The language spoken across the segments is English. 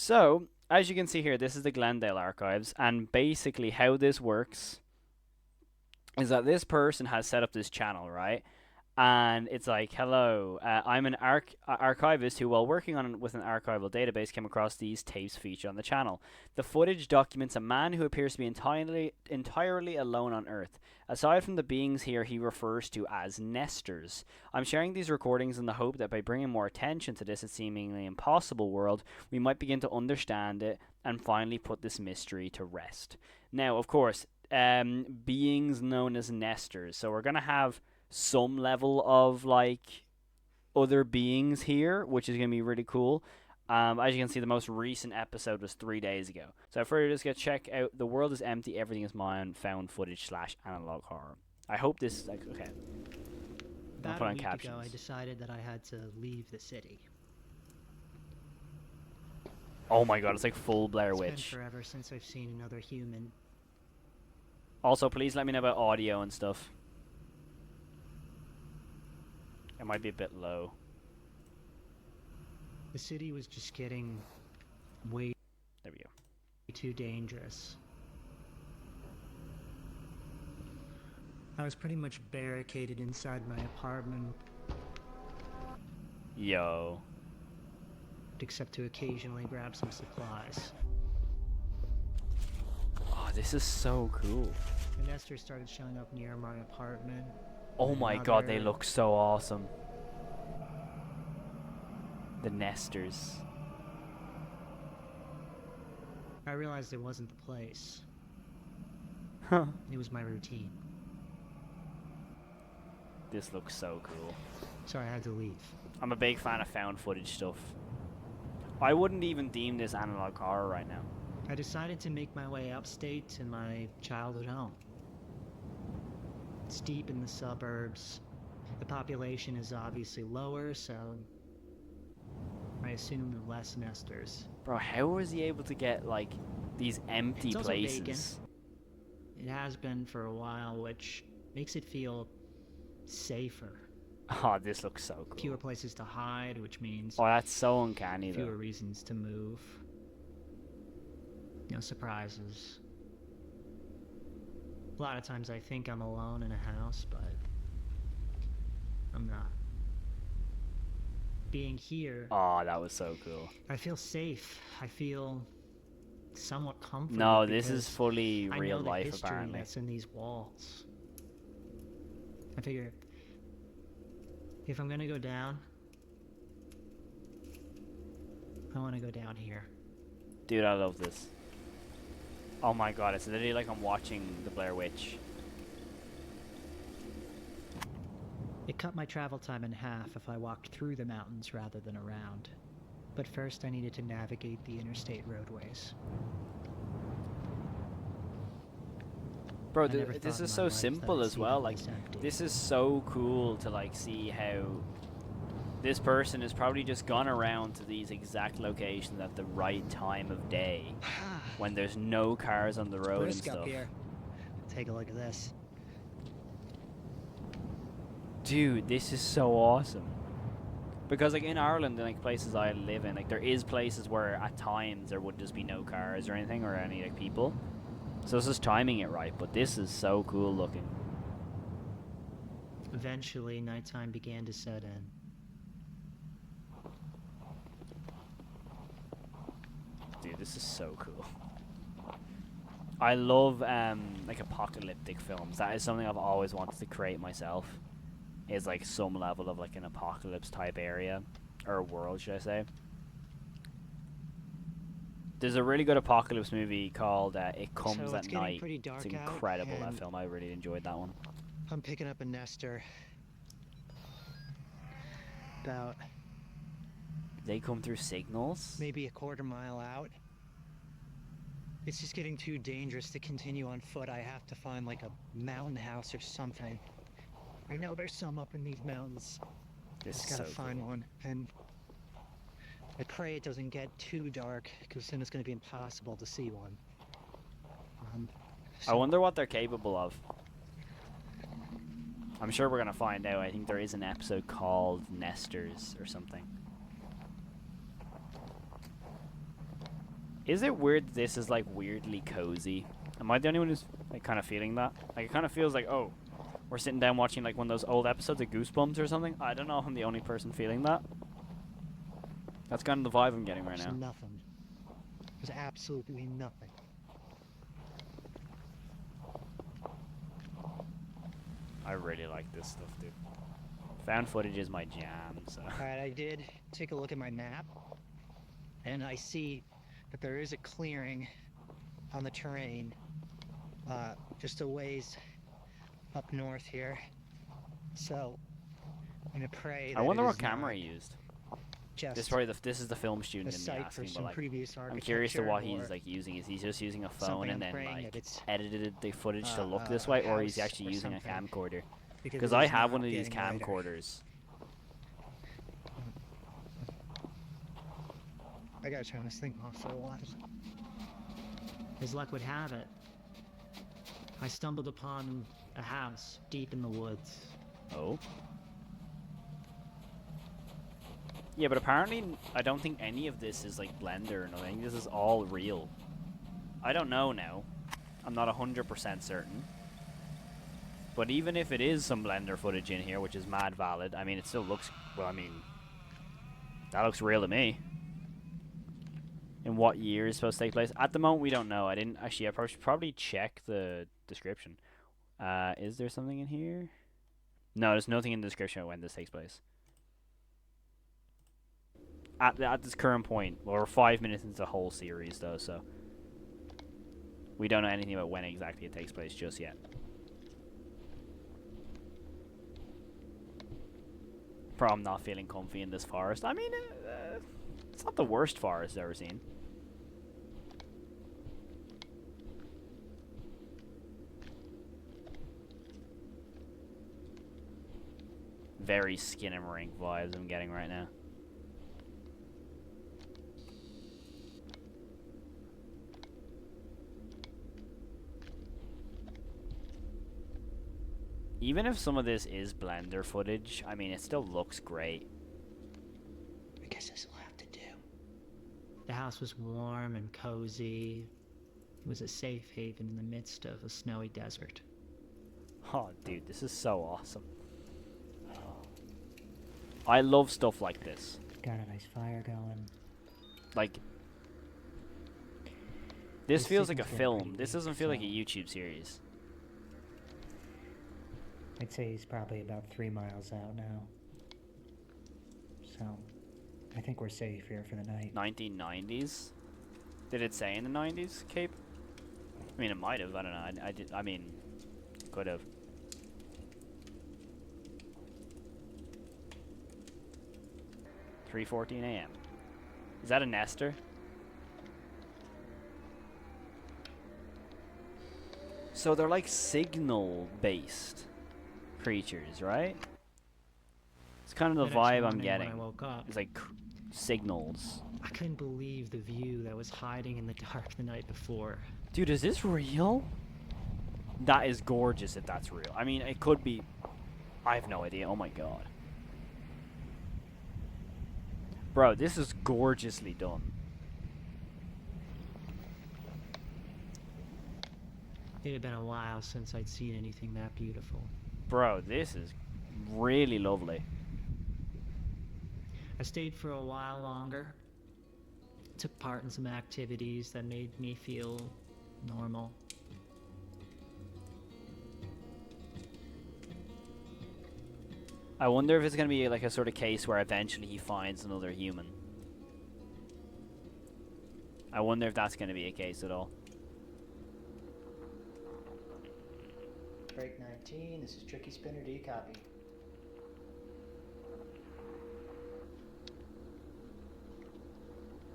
So, as you can see here, this is the Glendale archives, and basically how this works is that this person has set up this channel, right? And it's like, hello, I'm an archivist who, while working on with an archival database, came across these tapes featured on the channel. The footage documents a man who appears to be entirely alone on Earth. Aside from the beings here, he refers to as nesters. I'm sharing these recordings in the hope that by bringing more attention to this seemingly impossible world, we might begin to understand it and finally put this mystery to rest. Now, of course, beings known as nesters. So we're gonna have some level of like other beings here, which is gonna be really cool. As you can see, the most recent episode was 3 days ago. So further, just go check out. The world is empty. Everything is mine. Found footage slash analog horror. I hope this is like okay. I'm gonna About put a on week captions. ago, I decided that I had to leave the city. Oh my god, it's like full Blair It's been Witch. forever since I've seen another human. Also, please let me know about audio and stuff. It might be a bit low. The city was just getting way There we go. too dangerous. I was pretty much barricaded inside my apartment, Yo. except to occasionally grab some supplies. Oh, this is so cool. The nesters started showing up near my apartment. Oh my god, they look so awesome. The nesters. I realized it wasn't the place. Huh. It was my routine. This looks so cool. So I had to leave. I'm a big fan of found footage stuff. I wouldn't even deem this analog horror right now. I decided to make my way upstate to my childhood home. It's deep in the suburbs. The population is obviously lower, so I assumed less nesters. Bro, how was he able to get, like, these empty It's also places? vacant. It has been for a while, which makes it feel safer. Oh, this looks so cool. Fewer places to hide, which means Oh, that's so uncanny, fewer though. reasons to move. No surprises. A lot of times I think I'm alone in a house, but I'm not. Being here, Oh, that was so cool. I feel safe. I feel somewhat comforted. No, this is because fully I real know the life, history apparently. that's in these walls. I figure if I'm gonna go down, I want to go down here. Dude, I love this. Oh my god, it's literally like I'm watching the Blair Witch. It cut my travel time in half if I walked through the mountains rather than around. But first I needed to navigate the interstate roadways. Bro, I never this thought is in so my life that simple I'd as see well. them Like, this empty. this is so cool to like see how this person has probably just gone around to these exact locations at the right time of day when there's no cars on the road and Brisk stuff. up here. Take a look at this. Dude, this is so awesome. Because like in Ireland and like places I live in, like there is places where at times there would just be no cars or anything or any like people. So it's just timing it right, but this is so cool looking. Eventually, nighttime began to set in. Dude, this is so cool. I love like apocalyptic films. That is something I've always wanted to create myself. Is like some level of like an apocalypse type area or world, should I say? There's a really good apocalypse movie called It Comes So at it's getting Night. pretty dark It's out, incredible, that and film. I really enjoyed that one. I'm picking up a nester. About They come through signals? maybe a quarter mile out. It's just getting too dangerous to continue on foot. I have to find like a mountain house or something. I know there's some up in these mountains. This Just is gotta so find cool. one. And I pray it doesn't get too dark, because then it's gonna be impossible to see one. I wonder what they're capable of. I'm sure we're gonna find out. I think there is an episode called Nesters or something. Is it weird that this is like weirdly cozy? Am I the only one who's like kind of feeling that? Like it kind of feels like, oh, we're sitting down watching like one of those old episodes of Goosebumps or something. I don't know if I'm the only person feeling that. That's kind of the vibe I'm getting right There's now. nothing. There's absolutely nothing. I really like this stuff, dude. Found footage is my jam, so. Alright, I did take a look at my map, and I see that there is a clearing on the terrain, just a ways up north here. So, I'm gonna pray that I wonder it what is camera not he used. just This is the film a student in me site for asking, but some like, previous I'm curious to architecture what he's or like using. Is he just using a phone something. and I'm then praying like that it's edited the footage to look this a way, or is he house actually or using a something, camcorder? because Because it I is have not one of these getting lighter. camcorders. I gotta turn this thing off for a while. As luck would have it, I stumbled upon a house deep in the woods. Oh. Yeah, but apparently I don't think any of this is like Blender or nothing. This is all real. I don't know now. I'm not 100% certain. But even if it is some Blender footage in here, which is mad valid, I mean, it still looks, well, I mean, that looks real to me. In what year is supposed to take place? At the moment, we don't know. I didn't, actually, I should probably check the description. Is there something in here? No, there's nothing in the description of when this takes place. At this current point, well, we're 5 minutes into the whole series, though, so we don't know anything about when exactly it takes place just yet. Problem not feeling comfy in this forest. I mean, it's not the worst forest I've ever seen. Very Skinnamarink vibes I'm getting right now. Even if some of this is Blender footage, I mean, it still looks great. I guess this will have to do. The house was warm and cozy. It was a safe haven in the midst of a snowy desert. Oh, dude, this is so awesome. I love stuff like this. Got a nice fire going. Like, this This feels like a signal's getting film. pretty This weak, doesn't feel like a so- YouTube series. I'd say he's probably about 3 miles out now. So, I think we're safe here for the night. 1990s? Did it say in the 90s, Cape? I mean, it might have. I don't know. I did. I mean, could have. "3:14 a.m." Is that a nester? So they're like signal-based creatures, right? It's kind of the vibe I'm getting. When I woke up, It's like signals. I couldn't believe the view that was hiding in the dark the night before. Dude, is this real? That is gorgeous if that's real. I mean, it could be. I have no idea. Oh my god. Bro, this is gorgeously done. It had been a while since I'd seen anything that beautiful. Bro, this is really lovely. I stayed for a while longer. Took part in some activities that made me feel normal. I wonder if it's going to be like a sort of case where eventually he finds another human. I wonder if that's going to be a case at all. Break 19, this is Tricky Spinner, do you copy?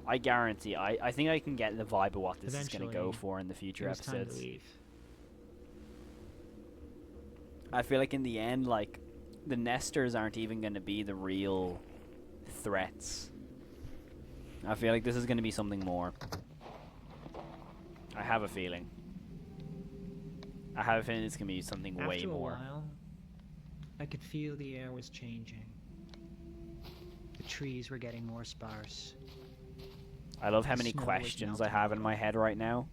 I guarantee, I think I can get the vibe of what this is going to go Eventually, for in the future It was time to episodes. leave. I feel like in the end, like, the nesters aren't even going to be the real threats. I feel like this is going to be something more. I have a feeling. I have a feeling it's going to be something way After a more. while, I could feel the air was changing. The trees were getting more sparse. I love how The many snow was questions I melting have in my away. head right now.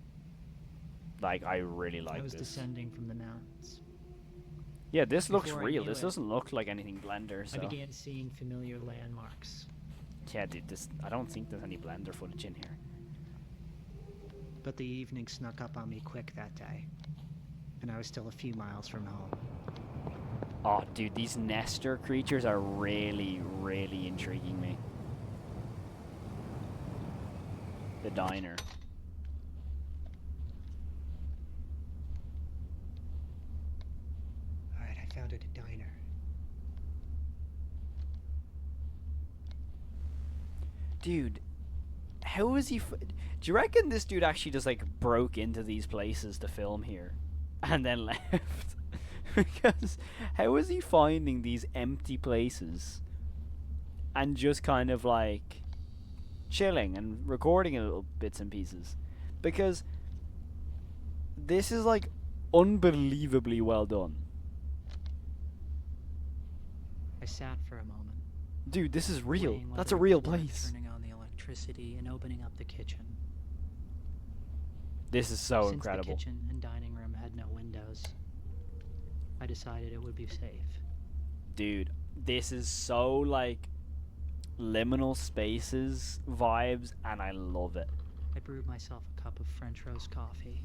Like, I really I like was this. descending from the mountains. Yeah, this looks Before I real. knew This it, doesn't look like anything Blender, I so... began seeing familiar landmarks, Yeah, dude, this... I don't think there's any Blender footage in here. but the evening snuck up on me quick that day, and I was still a few miles from home. Oh, dude, these Nestor creatures are really, really intriguing me. The diner. Alright, I found it a diner. Dude, how is he... Do you reckon this dude actually just, like, broke into these places to film here? And then left? Because how is he finding these empty places and just kind of, like, chilling and recording little bits and pieces? Because this is, like, unbelievably well done. I sat for a moment. Dude, this is real. weighing That's a whether it real was worth place. Turning on the electricity and opening up the kitchen. This is so Since incredible. the kitchen and dining room had no windows, I decided it would be safe. Dude, this is so, like, liminal spaces vibes, and I love it. I brewed myself a cup of French roast coffee.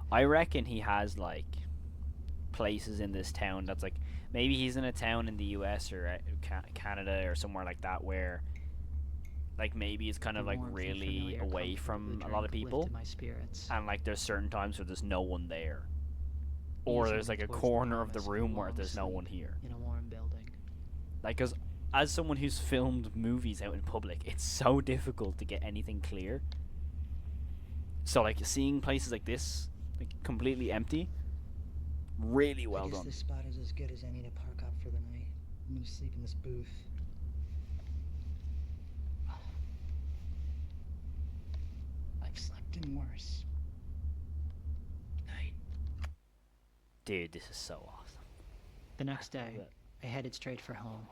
I reckon he has, like, places in this town that's, like, maybe he's in a town in the US or Canada or somewhere like that where, like, maybe it's kind of, like, really away from a lot of people. My spirits. And, like, there's certain times where there's no one there. Or there's, like, a corner of the room where there's no one here. In a warm building. Like, because as someone who's filmed movies out in public, it's so difficult to get anything clear. So, like, seeing places like this, like, completely empty, really well done. This spot is as good as any to park up for the night. I'm gonna sleep in this booth. I've slept in worse. Night. Dude, this is so awesome. The next day, I headed straight for home.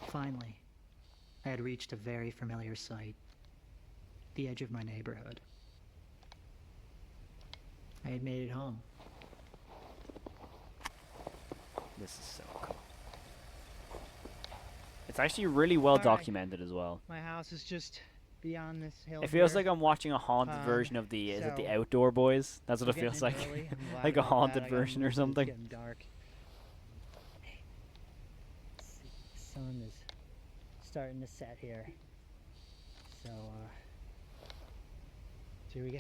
Finally, I had reached a very familiar sight. The edge of my neighborhood. I had made it home. This is so cool. It's actually really well documented as well. My house is just beyond this hill. It feels like I'm watching a haunted version of the is it the Outdoor Boys? That's what it feels like. Like a haunted version or something. It's getting dark. The sun is starting to set here. So here we go.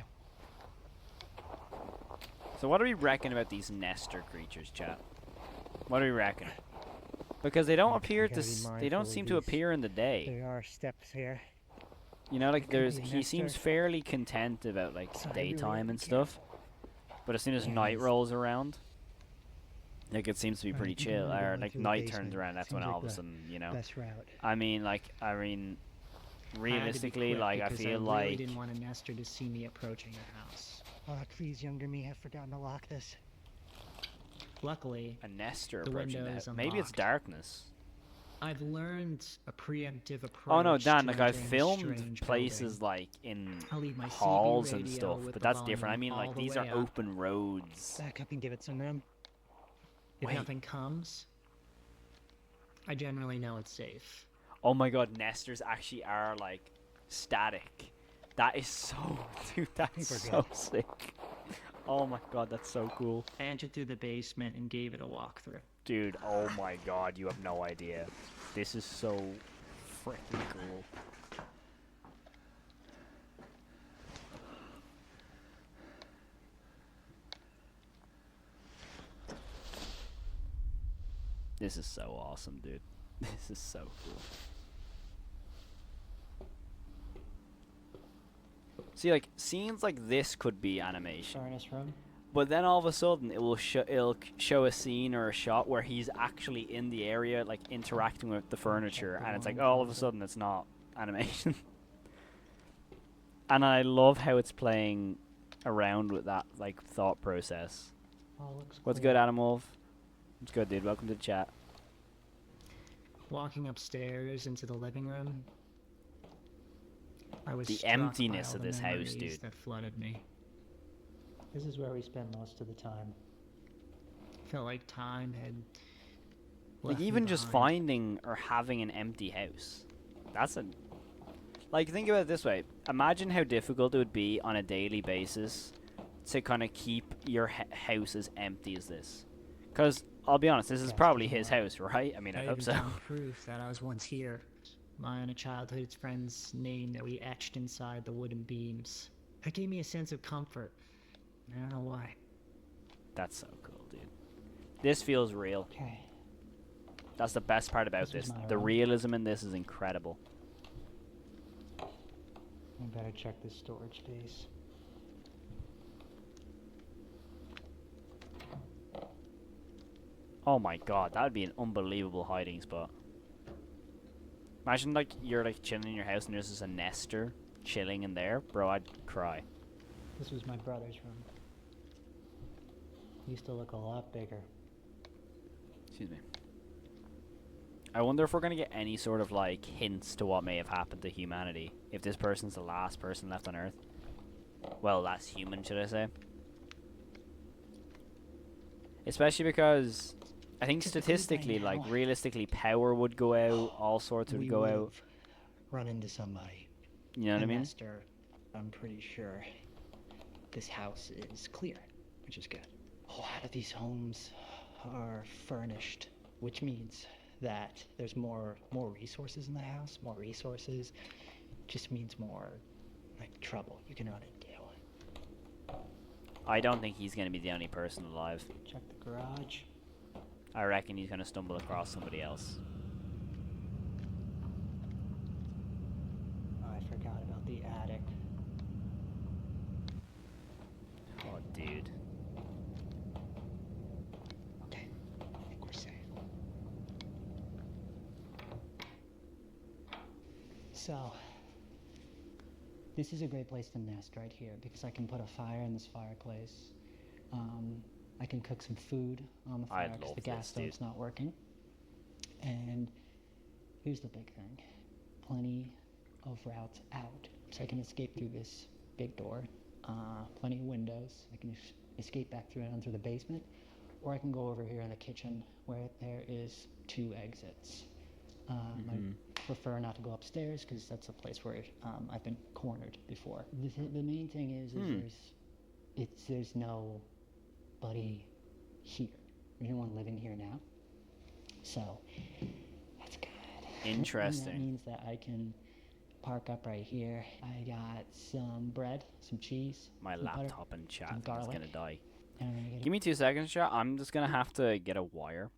So what do we reckon about these Nestor creatures, chat? What do we reckon? Because they don't appear to they don't seem to appear in the day. There are steps here. You know, like he seems fairly content about like daytime and stuff. But as soon as night rolls around, like it seems to be pretty chill. Or like night turns around, that's when all of a sudden, you know. I mean, realistically, like I feel like. I really didn't want a Nestor to see me approaching your house. Oh, please, younger me, I've forgotten to lock this. Luckily, a Nestor the approaching window is that. Maybe it's darkness. I've learned a preemptive approach. Oh no, Dan, like I've entering filmed strange places building. like in I'll leave my CB halls and radio stuff, with but the that's different. I volume mean, like all the these way are up. open roads. Back up and give it some room. If Wait. nothing comes, I generally know it's safe. Oh my god, Nestors actually are like static. That is so, dude, that's so sick. Oh my god, that's so cool. I entered through the basement and gave it a walkthrough. Dude, oh my god, you have no idea. This is so freaking cool. This is so awesome, dude. This is so cool. See, like, scenes like this could be animation. Furnace room. But then all of a sudden, it'll show a scene or a shot where he's actually in the area, like, interacting with the furniture. And it's like, oh, all of a sudden, it's not animation. And I love how it's playing around with that, like, thought process. All looks What's good, clear. Adam Wolf? What's good, dude? Welcome to the chat. Walking upstairs into the living room, I was The struck by emptiness all of the this house, memories dude. that flooded me. This is where we spend most of the time. Felt like time had Like, left me even just behind. finding or having an empty house. That's a... Like, think about it this way. Imagine how difficult it would be on a daily basis to kind of keep your house as empty as this. Because, I'll be honest, this is Guest probably is his more. house, right? I mean, I I hope even so. found proof that I was once here. My and a childhood friend's name that we etched inside the wooden beams. That gave me a sense of comfort. I don't know why. That's so cool, dude. This feels real. Okay, That's the best part about this was this. my The room. realism in this is incredible. I better check this storage space. Oh my god, that would be an unbelievable hiding spot. Imagine, like, you're, like, chilling in your house and there's just a nester chilling in there. Bro, I'd cry. This was my brother's room. He used to look a lot bigger. Excuse me. I wonder if we're going to get any sort of, like, hints to what may have happened to humanity. If this person's the last person left on Earth. Well, last human, should I say. Especially because I think statistically, like, realistically, power would go out, all sorts would go out. Run into somebody. You know what I mean? Nestor, I'm pretty sure this house is clear, which is good. A lot of these homes are furnished, which means that there's more resources in the house. More resources just means more, like, trouble you can run into. I don't think he's going to be the only person alive. Check the garage. I reckon he's going to stumble across somebody else. Oh, I forgot about the attic. Oh, dude. Okay, I think we're safe. So, this is a great place to nest right here because I can put a fire in this fireplace. I can cook some food on the fire I'd because love the gas this, dude. stove's not working. And here's the big thing. Plenty of routes out. So I can escape through this big door. Plenty of windows. I can escape back through and through the basement. Or I can go over here in the kitchen where there is 2 exits. I prefer not to go upstairs because that's a place where I've been cornered before. The main thing is there's nobody here. There's no one living here now. So that's good. Interesting. And that means that I can park up right here. I got some bread, some cheese, My some butter, laptop and chat some is garlic. going to die. And I'm gonna get Give me 2 seconds, chat. I'm just going to have to get a wire.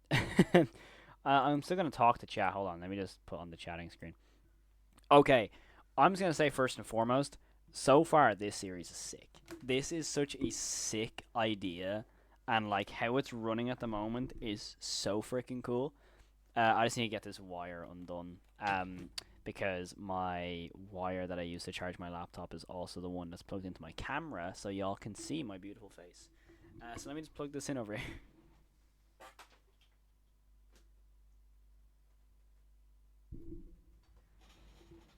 I'm still going to talk to chat. Hold on. Let me just put on the chatting screen. Okay. I'm just going to say first and foremost, so far this series is sick. This is such a sick idea. And, like, how it's running at the moment is so freaking cool. I just need to get this wire undone. Because my wire that I use to charge my laptop is also the one that's plugged into my camera, so y'all can see my beautiful face. So let me just plug this in over here.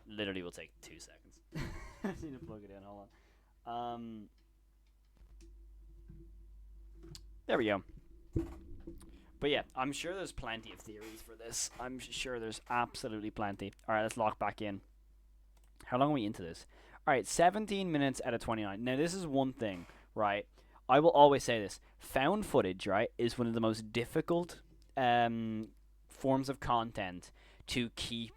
Literally will take 2 seconds. I just need to plug it in. Hold on. There we go. But yeah, I'm sure there's plenty of theories for this. I'm sure there's absolutely plenty. All right, let's lock back in. How long are we into this? All right, 17 minutes out of 29. Now, this is one thing, right? I will always say this. Found footage, right, is one of the most difficult forms of content to keep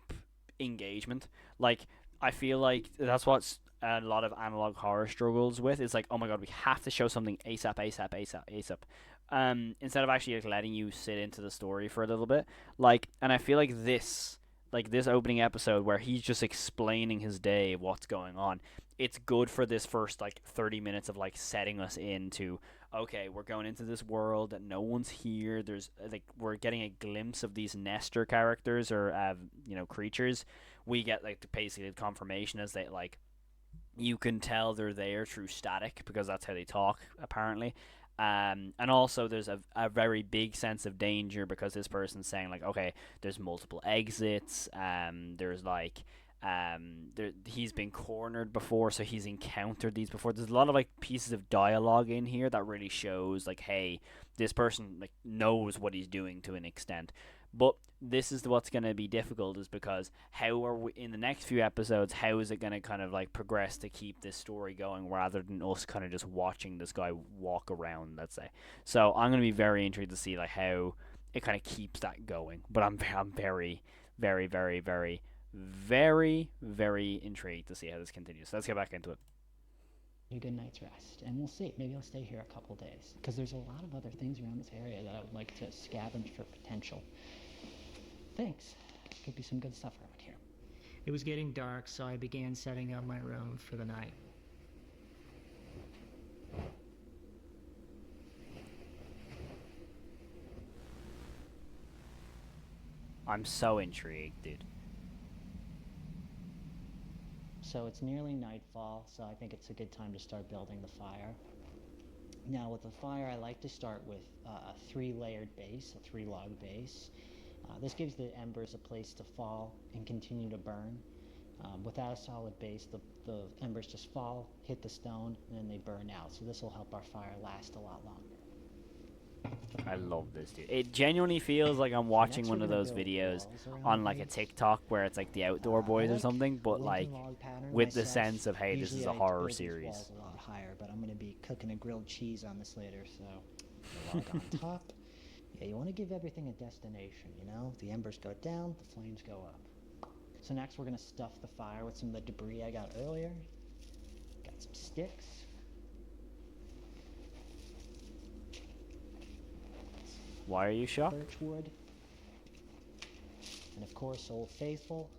engagement. Like, I feel like that's what a lot of analog horror struggles with. It's like, oh my god, we have to show something ASAP, ASAP, ASAP, ASAP. Instead of actually, like, letting you sit into the story for a little bit. Like, and I feel like this opening episode where he's just explaining his day, what's going on, it's good for this first, like, 30 minutes of, like, setting us into, okay, we're going into this world that no one's here. There's, like, we're getting a glimpse of these Nestor characters or creatures. We get, like, basically the confirmation as they, like, you can tell they're there through static because that's how they talk, apparently. And also there's a very big sense of danger because this person's saying like, okay, there's multiple exits. There's like, he's been cornered before, so he's encountered these before. There's a lot of like pieces of dialogue in here that really shows like, hey, this person like knows what he's doing to an extent. But this is what's going to be difficult, is because how are we in the next few episodes, how is it going to kind of like progress to keep this story going rather than us kind of just watching this guy walk around, let's say. So I'm going to be very intrigued to see like how it kind of keeps that going. But I'm very very very very very very intrigued to see how this continues. So let's get back into it. A good night's rest, and we'll see. Maybe I'll stay here a couple days because there's a lot of other things around this area that I would like to scavenge for potential things. Could be some good stuff around here. It was getting dark, so I began setting up my room for the night. I'm so intrigued, dude. So it's nearly nightfall, so I think it's a good time to start building the fire. Now with the fire, I like to start with a 3-layered base, a 3-log base. This gives the embers a place to fall and continue to burn. Without a solid base, the embers just fall, hit the stone, and then they burn out. So this will help our fire last a lot longer. I love this, dude. It genuinely feels like I'm watching one of those videos on like a TikTok where it's like the Outdoor Boys or something, but like with the sense of, hey, this is a horror series. A lot higher, but I'm going to be cooking a grilled cheese on this later, so log on top. Yeah, you want to give everything a destination, you know? The embers go down, the flames go up. So next we're going to stuff the fire with some of the debris I got earlier. Got some sticks. Why are you shocked? Birch wood. And of course, Old Faithful.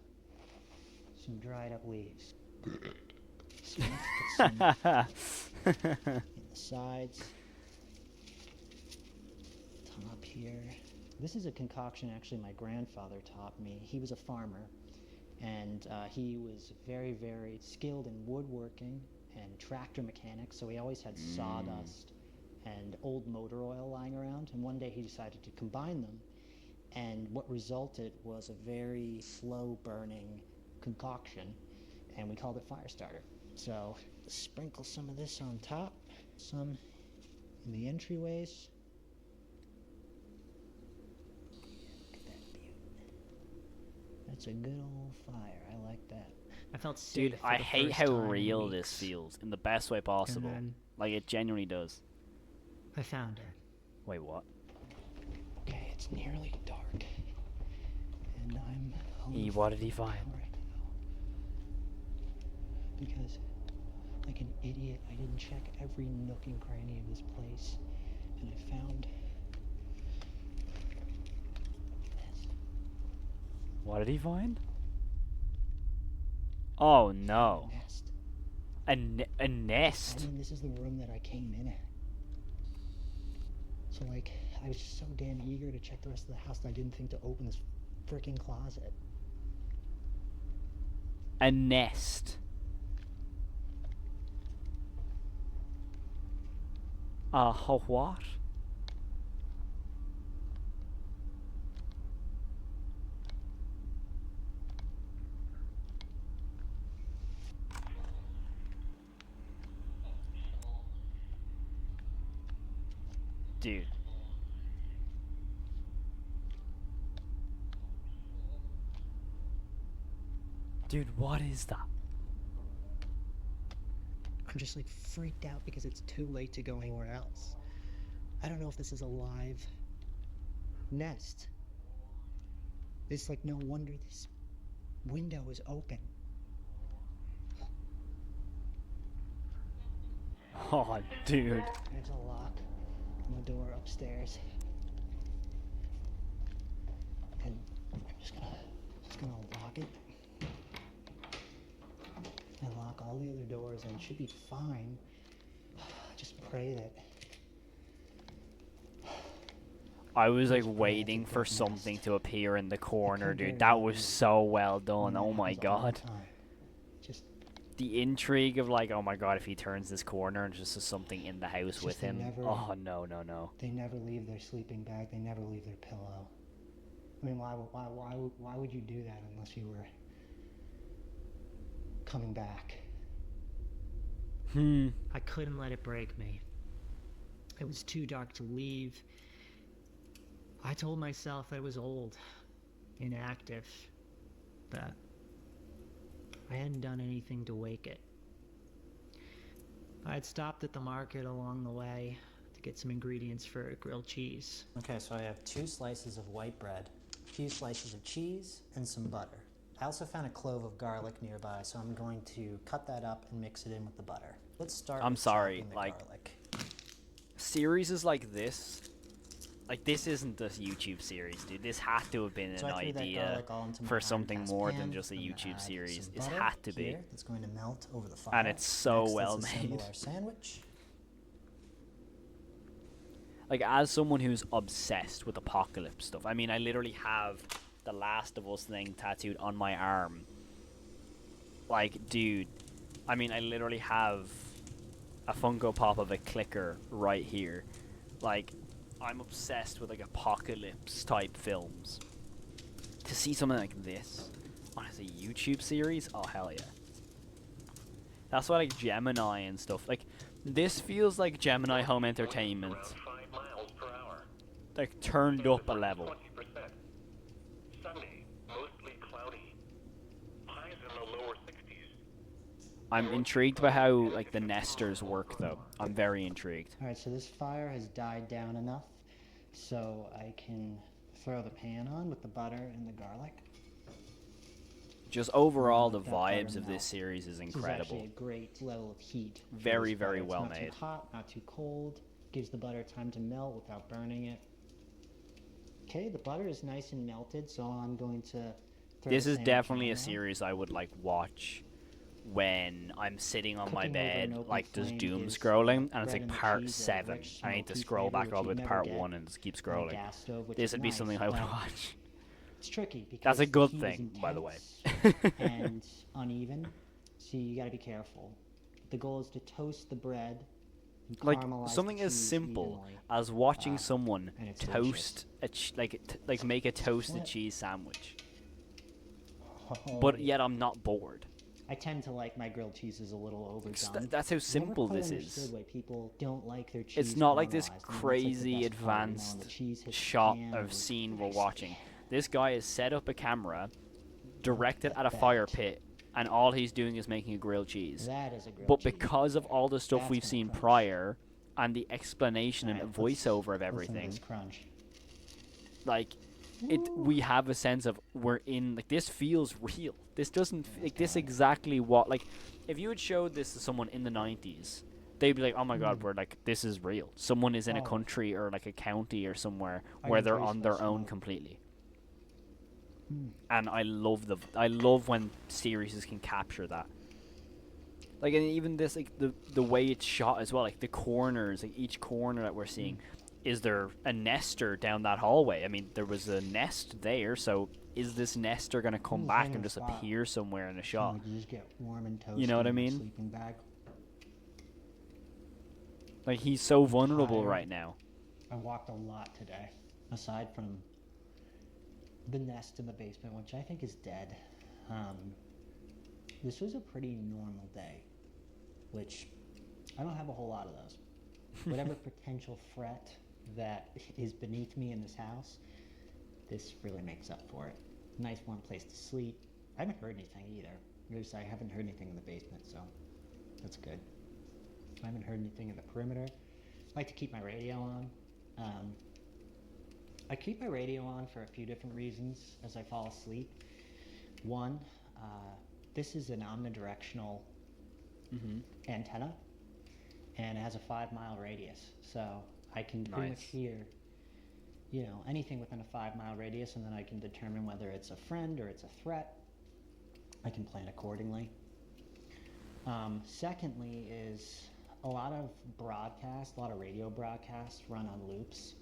Some dried up leaves. So let's put some in the sides. Top here. This is a concoction actually my grandfather taught me. He was a farmer, and he was very, very skilled in woodworking and tractor mechanics, so he always had sawdust and old motor oil lying around, and one day he decided to combine them, and what resulted was a very slow burning concoction, and we called it fire starter. So sprinkle some of this on top, some in the entryways. Look at that beauty. That's a good old fire. I like that. I felt safe. Dude, for I the hate first how time in real weeks. this feels in the best way possible. then- Like it genuinely does. I found her. Wait, what? Okay, it's nearly dark, and I'm What did he find? right now because, like an idiot, I didn't check every nook and cranny of this place, and I found this. What did he find? Oh no. A nest. A nest? I mean, this is the room that I came in at. So, like, I was just so damn eager to check the rest of the house that I didn't think to open this freaking closet. A nest. What? Dude. Dude, what is that? I'm just like freaked out because it's too late to go anywhere else. I don't know if this is a live nest. It's like no wonder this window is open. Oh, dude. There's a lock on the door upstairs. And I'm just gonna lock it. And lock all the other doors and it should be fine. Just pray that I was like waiting for something to appear in the corner, dude. That was so well done. Oh my god. just The intrigue of like, oh my god, if he turns this corner and just there's something in the house It's with just they him. never- Oh no, no, no. They never leave their sleeping bag. They never leave their pillow. I mean, why would you do that unless you were coming back? I couldn't let it break me. It was too dark to leave. I told myself I was old, inactive, that I hadn't done anything to wake it. I had stopped at the market along the way to get some ingredients for grilled cheese. Okay, so I have 2 slices of white bread, a few slices of cheese, and some butter. I also found a clove of garlic nearby, so I'm going to cut that up and mix it in with the butter. Let's start I'm with sorry, chopping the like- garlic. Series is like this. Like, this isn't a YouTube series, dude. This had to have been So an I threw that idea garlic all into my for iron something cast more pan. than just a I'm gonna YouTube add series. some It's butter had to be. here that's going to melt over the fire. And it's so Next, well let's assemble made. our sandwich. Like, as someone who's obsessed with apocalypse stuff, I mean, I literally have the Last of Us thing tattooed on my arm. Like, dude, I mean, I literally have a Funko Pop of a clicker right here. Like, I'm obsessed with, like, apocalypse type films. To see something like this on a YouTube series, oh, hell yeah. That's why, like, Gemini and stuff, like, this feels like Gemini Home Entertainment. Around 5 miles per hour. Like, turned up a level. 20%. Sunny, mostly cloudy. Highs in the lower 60s. I'm intrigued by how, like, the nesters work, though. I'm very intrigued. All right, so this fire has died down enough so I can throw the pan on with the butter and the garlic. Just overall, the Let that butter vibes of melt. this series is This is incredible. actually a great level of heat. for Very, this very butter. It's well not made. Too hot, not too cold. Gives the butter time to melt without burning it. Okay, the butter is nice and melted, so I'm going to throw This the is sandwich definitely on a now. series I would, like, watch when I'm sitting on my Cooking over an bed, open like, just flame doom gives scrolling, and it's bread like and the part cheese a 7. rich, I need to smoky scroll flavor back all the way which to you'd part never get 1 and just keep on a scrolling. gas stove, which This is would be nice, something I would but watch. It's tricky because That's a the good heat is thing, by the way. intense and uneven, so you got to be careful. The goal is to toast the bread and Like, caramelize something the as cheese simple evenly. as watching someone and it's toast like make a toasted What? cheese sandwich. Oh, But yet I'm not bored. I tend to like my grilled cheeses a little overdone. That's how Never simple quite this understood is. why people don't like their cheese It's not like this caramelized. I mean, that's, like, the crazy best part, you know, when the advanced cheese hits the shot pan of and scene we're crispy. watching. This guy has set up a camera, directed at a at fire that. pit, and all he's doing is making a grilled cheese. That is a grilled But cheese because of right there. all the stuff That's we've gonna seen crunch. prior, and the explanation Alright, and let's voiceover of listen to everything, this crunch. like, we have a sense of we're in, like, this feels real. This doesn't like this exactly what, like, if you had showed this to someone in the 90s, they'd be like, oh my god, we're like, this is real. Someone is in a Oh. country or like a county or somewhere I where can they're taste on the their own smoke. completely. And I love when series can capture that. Like, and even this, like, the way it's shot as well, like the corners, like each corner that we're seeing, is there a nester down that hallway? I mean, there was a nest there, so is this nester gonna come Ooh, back hanging and just spot. appear somewhere in a shot? Like, you just get warm and toasty You know what I in your mean? Sleeping bag. Like, he's so vulnerable Tired. right now. I walked a lot today, aside from the nest in the basement, which I think is dead. This was a pretty normal day, which I don't have a whole lot of those. Whatever potential threat that is beneath me in this house, this really makes up for it. Nice warm place to sleep. I haven't heard anything either. I haven't heard anything in the basement, so that's good. I haven't heard anything in the perimeter. I like to keep my radio on. I keep my radio on for a few different reasons as I fall asleep. One, this is an omnidirectional antenna, and it has a 5-mile radius, so I can pretty much Nice. hear, you know, anything within a 5-mile radius, and then I can determine whether it's a friend or it's a threat. I can plan accordingly. Secondly is a lot of radio broadcasts run on loops,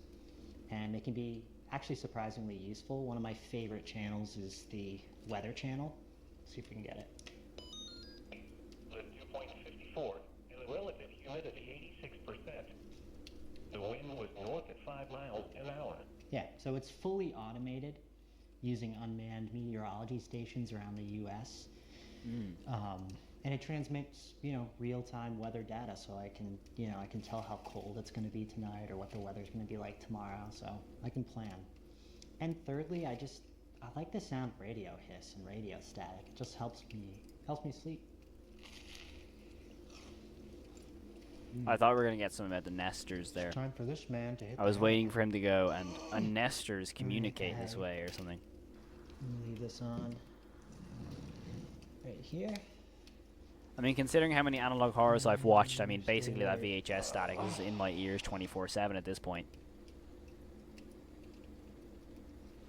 and they can be actually surprisingly useful. One of my favorite channels is the Weather Channel. Let's see if we can get it. miles an hour. Yeah, so it's fully automated using unmanned meteorology stations around the U.S. And it transmits, real-time weather data, so I can tell how cold it's going to be tonight or what the weather's going to be like tomorrow, so I can plan. And thirdly, I like the sound of radio hiss and radio static. It just helps me sleep. I thought we were gonna get something about the nesters there. Time for this man to hit I was the waiting for him to go and nesters communicate this way or something. Leave this on right here. I mean, considering how many analog horrors I've watched, I mean, basically that VHS static is in my ears 24/7 at this point.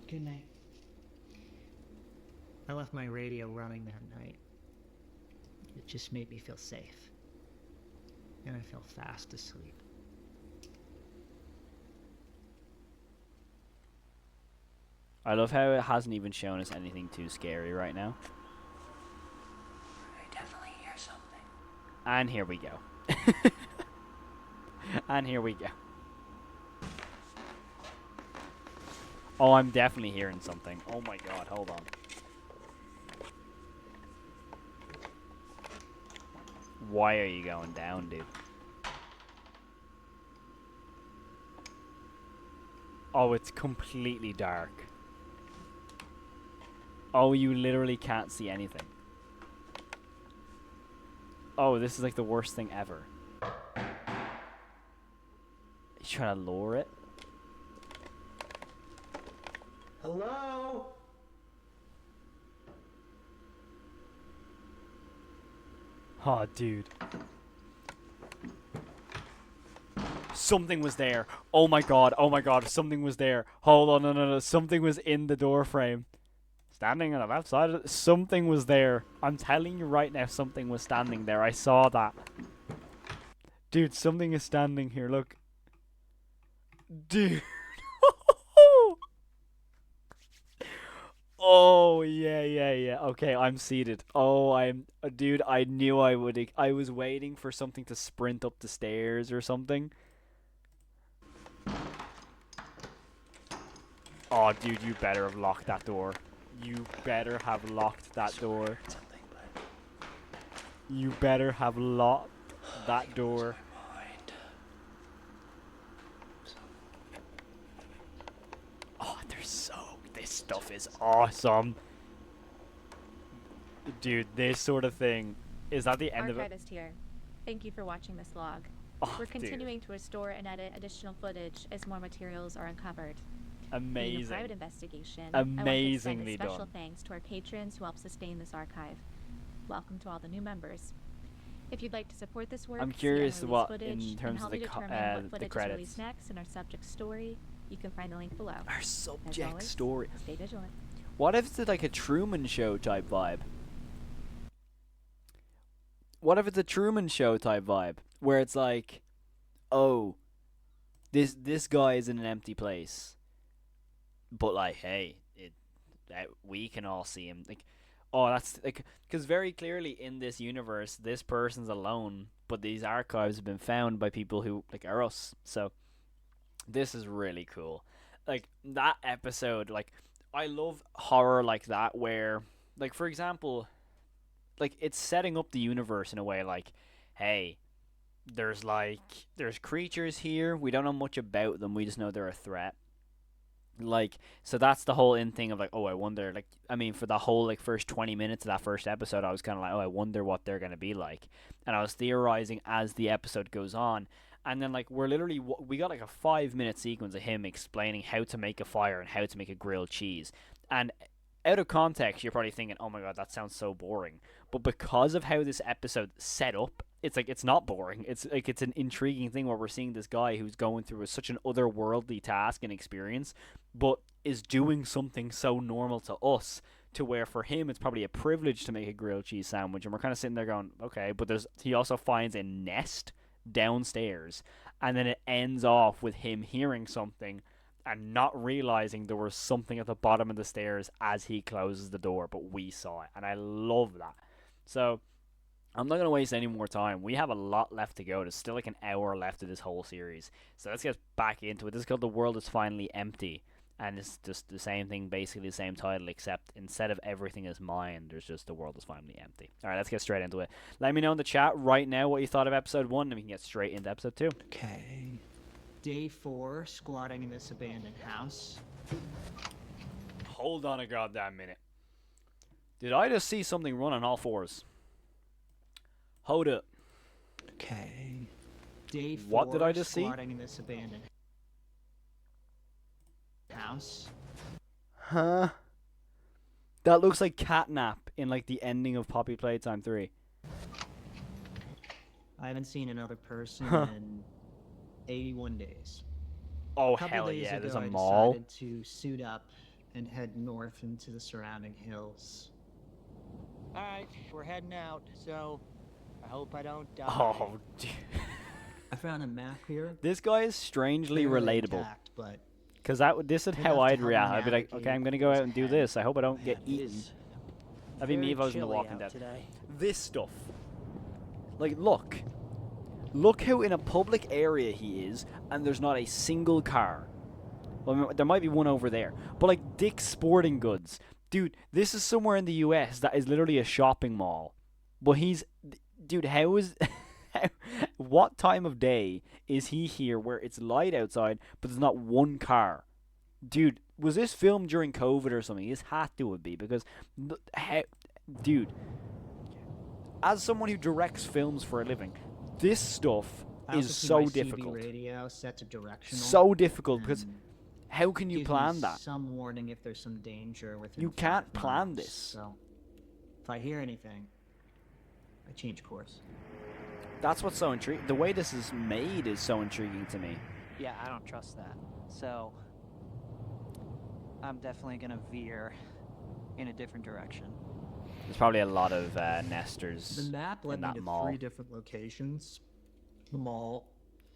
Good night. I left my radio running that night. It just made me feel safe. And I fell fast asleep. I love how it hasn't even shown us anything too scary right now. I definitely hear something. And here we go. And here we go. Oh, I'm definitely hearing something. Oh my god, hold on. Why are you going down, dude? Oh, it's completely dark. Oh, you literally can't see anything. Oh, this is like the worst thing ever. He's trying to lure it. Hello? Oh, dude. Something was there. Oh my god, something was there. Hold on, no. Something was in the door frame. Standing on the left side of it. Something was there. I'm telling you right now, something was standing there. I saw that. Dude, something is standing here, look. Dude. Oh, yeah. Okay, I'm seated. Oh, dude, I knew I would. I was waiting for something to sprint up the stairs or something. Oh, dude, you better have locked that door. You better have locked that door. You better have locked that door. Oh, this stuff is awesome. Dude, this sort of thing. Is that the end of it? Archivist here. Thank you for watching this log. Oh, We're dude. continuing to restore and edit additional footage as more materials are uncovered. Being a Amazing. private investigation, Amazingly I want to extend a special done. thanks to our patrons who help sustain this archive. Welcome to all the new members. If you'd like to support this work, I'm see curious unreleased what, footage, in and terms of help the you co- determine what the footage is credits. released next in our subject story, you can find the link below. Our As subject always, story. stay vigilant. What if it's like a Truman Show type vibe? What if it's a Truman Show type vibe? Where it's like, oh, this guy is in an empty place. But like, hey, we can all see him. Like, oh, that's like, because very clearly in this universe, this person's alone, but these archives have been found by people who like are us. So this is really cool. Like that episode, like I love horror like that, where, like, for example, like it's setting up the universe in a way like, hey, there's creatures here. We don't know much about them. We just know they're a threat. Like, so that's the whole in thing of like, oh, I wonder, like, I mean, for the whole like first 20 minutes of that first episode, I was kind of like, oh, I wonder what they're gonna be like, and I was theorizing as the episode goes on, and then like we got like a 5-minute sequence of him explaining how to make a fire and how to make a grilled cheese, and out of context, you're probably thinking, oh my god, that sounds so boring, but because of how this episode set up, it's like it's not boring. It's like it's an intriguing thing where we're seeing this guy who's going through such an otherworldly task and experience, but is doing something so normal to us, to where for him it's probably a privilege to make a grilled cheese sandwich, and we're kind of sitting there going, okay, but he also finds a nest downstairs, and then it ends off with him hearing something and not realizing there was something at the bottom of the stairs as he closes the door, but we saw it, and I love that. So I'm not gonna waste any more time. We have a lot left to go. There's still like an hour left of this whole series. So let's get back into it. This is called The World is Finally Empty. And it's just the same thing, basically the same title, except instead of everything is mine, there's just The World is Finally Empty. Alright, let's get straight into it. Let me know in the chat right now what you thought of episode 1, and we can get straight into episode 2. Okay. Day 4, squatting in this abandoned house. Hold on a goddamn minute. Did I just see something run on all fours? Hold up. Okay. Day 4, What did I just see? squatting in this abandoned house. Huh? That looks like Catnap in like the ending of Poppy Playtime 3. I haven't seen another person in 81 days. Oh, A couple hell days yeah, ago, there's a I mall. decided to suit up and head north into the surrounding hills. Alright, we're heading out, so I hope I don't die. Oh, dude. I found a map here. This guy is strangely Barely relatable. intact, but Because this is enough how to I'd help me react. I'd be like, navigate okay, I'm going to go what's out and do ahead. this. I hope I don't get It eaten. is That'd be me very if I was in The chilly Walking out Dead. today. This stuff. Like, look. Look how in a public area he is, and there's not a single car. Well, there might be one over there. But, like, Dick's Sporting Goods. Dude, this is somewhere in the US that is literally a shopping mall. But he's... Dude, how is... what time of day is he here where it's light outside, but there's not one car? Dude, was this filmed during COVID or something? This had to be, because... Dude... As someone who directs films for a living, this stuff I also is see so my CB difficult. radio set to directional. So difficult, because and how can you gives me plan that? Some warning if there's some danger within You can't 5 plan miles, this. So, if I hear anything, I change course. That's what's so intriguing. The way this is made is so intriguing to me. Yeah, I don't trust that. So, I'm definitely gonna veer in a different direction. There's probably a lot of nesters The map led in me that to mall. 3 different locations. The mall,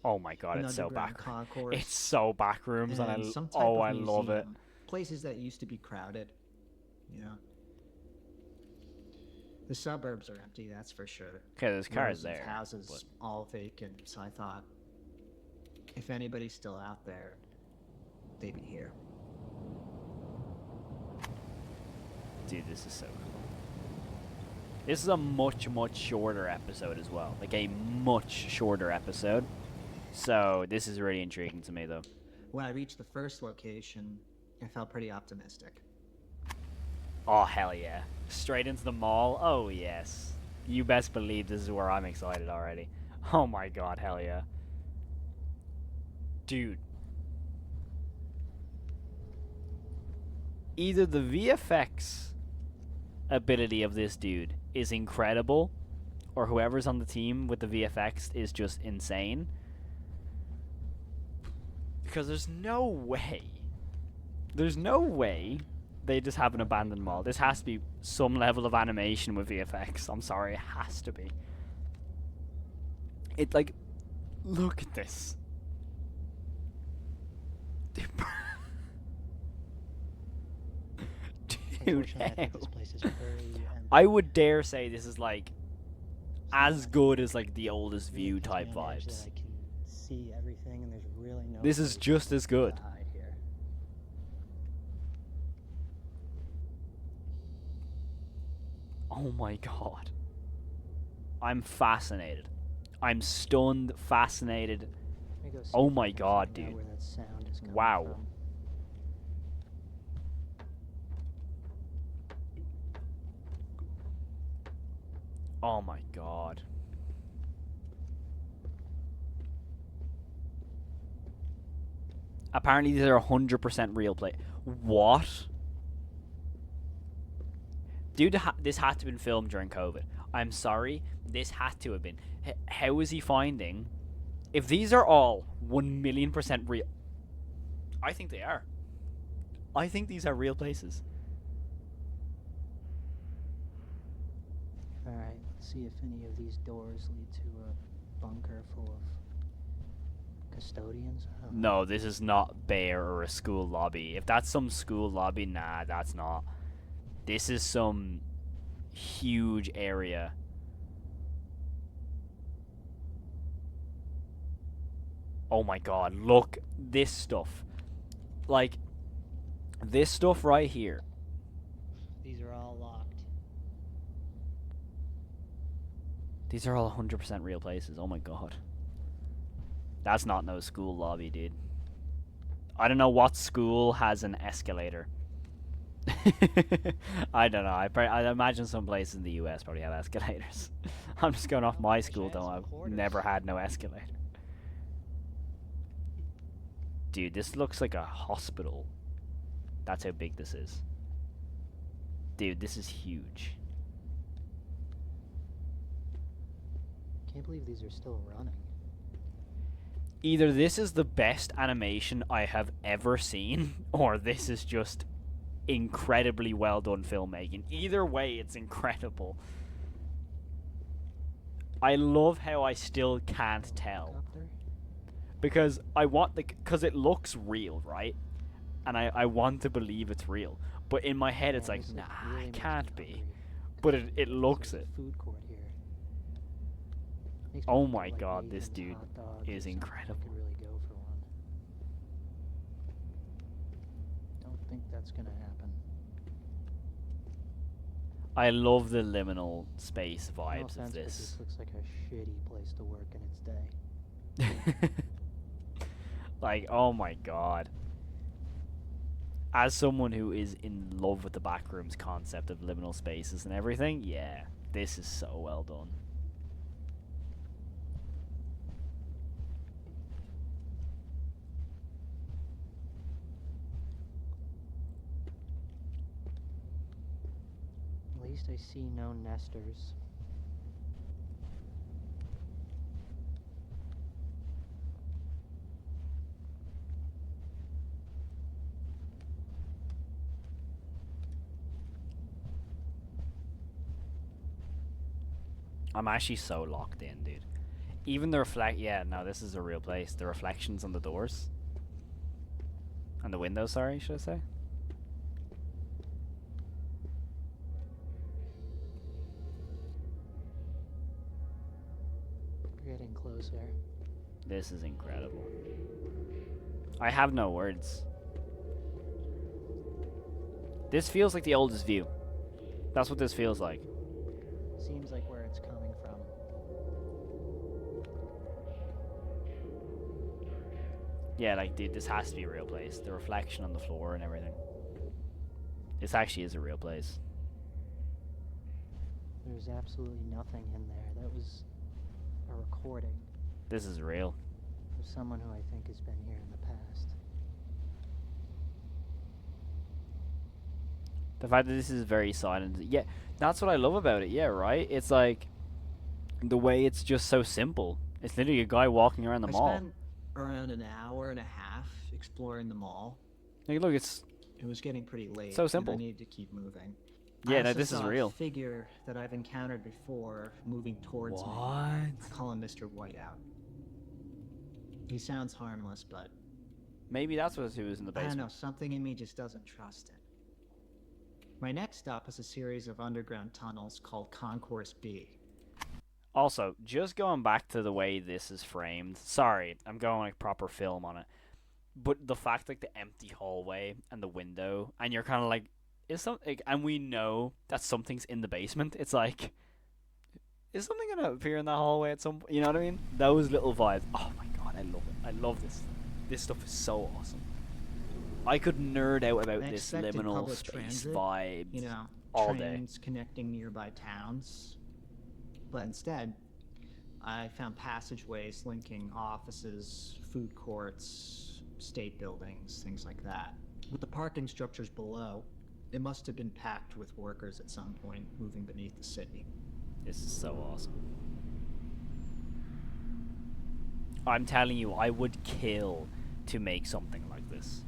Oh my god, an it's so underground back. concourse, It's so back rooms, and and some type oh, of I love it. museum. Places that used to be crowded. Yeah. The suburbs are empty, that's for sure. Okay, there's cars Rows of there. Houses all vacant. So I thought, if anybody's still out there, they'd be here. Dude, this is so cool. This is a much, much shorter episode as well. Like, a much shorter episode. So, this is really intriguing to me, though. When I reached the first location, I felt pretty optimistic. Oh, hell yeah. Straight into the mall? Oh, yes. You best believe this is where I'm excited already. Oh my god, hell yeah. Dude. Either the VFX ability of this dude is incredible, or whoever's on the team with the VFX is just insane. Because there's no way they just have an abandoned mall. This has to be some level of animation with VFX. I'm sorry, it has to be. It, like, look at this. Dude, Unfortunately, I think how? this place is very empty. I would dare say this is like as good as like the oldest view It puts type me on the edge that vibes. I can see everything, and there's really no This is place just as good. to hide here. Oh my god. I'm fascinated. I'm stunned, fascinated. Let me go see Oh if I my can God, find out dude. where that sound is coming Wow. from. Oh my god. Apparently these are 100% real play. What? Dude, this had to have been filmed during COVID. I'm sorry, this had to have been. How is he finding? If these are all 1,000,000% real, I think they are. I think these are real places. Alright, let's see if any of these doors lead to a bunker full of custodians. I don't know. No, this is not Bear or a school lobby. If that's some school lobby, nah, that's not. This is some huge area. Oh my god, look, this stuff. Like, this stuff right here. These are all locked. These are all 100% real places. Oh my god. That's not no school lobby, dude. I don't know what school has an escalator. I don't know. I imagine some places in the US probably have escalators. I'm just going off my Wish I school, had though. some I've quarters. never had no escalator. Dude, this looks like a hospital. That's how big this is. Dude, this is huge. Can't believe these are still running. Either this is the best animation I have ever seen, or this is just incredibly well done filmmaking. Either way, it's incredible. I love how I still can't tell. Helicopter? Because I want the... Because it looks real, right? And I want to believe it's real. But in my head, it's Man, like, this nah, really it makes me can't be. hungry. But it looks There's it. a food court here. Makes me Oh want to my get, like, god, this Nathan's dude hot dogs or is something. I incredible. could really go for one. Don't think that's gonna happen. I love the liminal space No vibes offense, of but this. this looks like a shitty place to work in its day. Like, oh my god. As someone who is in love with the Backrooms concept of liminal spaces and everything, yeah, this is so well done. At least I see no nesters. I'm actually so locked in, dude. Even the yeah, no, this is a real place. The reflections on the doors. On the windows, sorry, should I say? We're getting closer. This is incredible. I have no words. This feels like the oldest view. That's what this feels like. Seems like where it's coming from. Yeah, like, dude, this has to be a real place. The reflection on the floor and everything. This actually is a real place. There's absolutely nothing in there. That was a recording This is real. of someone who I think has been here in the past. The fact that this is very silent. Yeah, that's what I love about it. Yeah, right? It's like the way it's just so simple. It's literally a guy walking around the I mall. spent around an hour and a half exploring the mall. Like, look, it's... It was getting pretty late. So and simple. I needed to keep moving. Yeah, I no, also this is saw real. A figure that I've encountered before moving towards me. What? I call him Mr. Whiteout. He sounds harmless, but Maybe that's what it was in the I don't basement. know, something in me just doesn't trust it. My next stop is a series of underground tunnels called Concourse B. Also, just going back to the way this is framed. Sorry, I'm going like proper film on it. But the fact, like, the empty hallway and the window, and you're kind of like, is something, like, and we know that something's in the basement. It's like, is something gonna appear in that hallway at some point? You know what I mean? Those little vibes. Oh my god, I love it. I love this. This stuff is so awesome. I could nerd out about I this expected liminal public space transit, vibes You know, all day. trains connecting nearby towns. But instead, I found passageways linking offices, food courts, state buildings, things like that. With the parking structures below, it must have been packed with workers at some point moving beneath the city. This is so awesome. I'm telling you, I would kill to make something like this.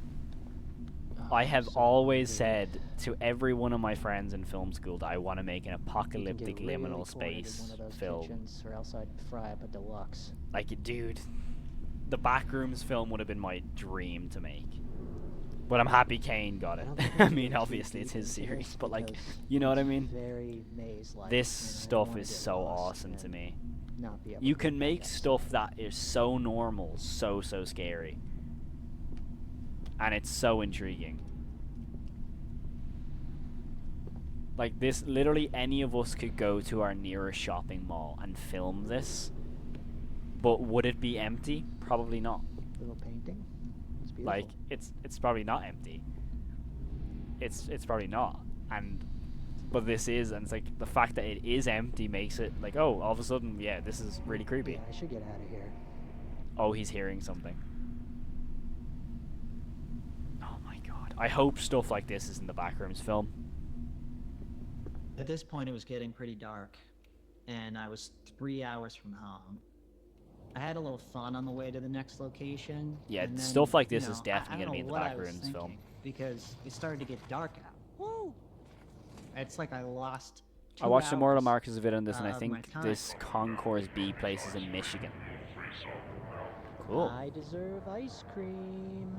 I have So always hungry. said to every one of my friends in film school that I want to make an You can get apocalyptic really liminal cornered space in one of those film. kitchens, or else I'd fry up a deluxe. Like, dude, the Backrooms film would have been my dream to make. But I'm happy Kane got I it. don't think I we mean, can obviously dig it's his into series, this but like, because you know what I it's mean? Very maze-like. This and I don't stuff wanna is get so lost awesome to and me. not be able You to can get make back stuff outside. that is so normal, so scary. And it's so intriguing. Like this, literally any of us could go to our nearest shopping mall and film this. But would it be empty? Probably not. Little painting. It's beautiful. Like it's probably not empty. It's probably not. But this is, and it's like the fact that it is empty makes it like, oh, all of a sudden, yeah, this is really creepy. Yeah, I should get out of here. Oh, he's hearing something. Oh my god. I hope stuff like this is in the Backrooms film. At this point, it was getting pretty dark, and I was 3 hours from home. I had a little fun on the way to the next location. Yeah, and then, stuff like you this is know, definitely I going to be don't in know the what I was Backrooms film. thinking, because it started to get dark out. Woo! It's like I lost 2 I watched the Mortal hours Marcus video on this, and I of my think time. this Concourse B place is in Michigan. Cool. I deserve ice cream.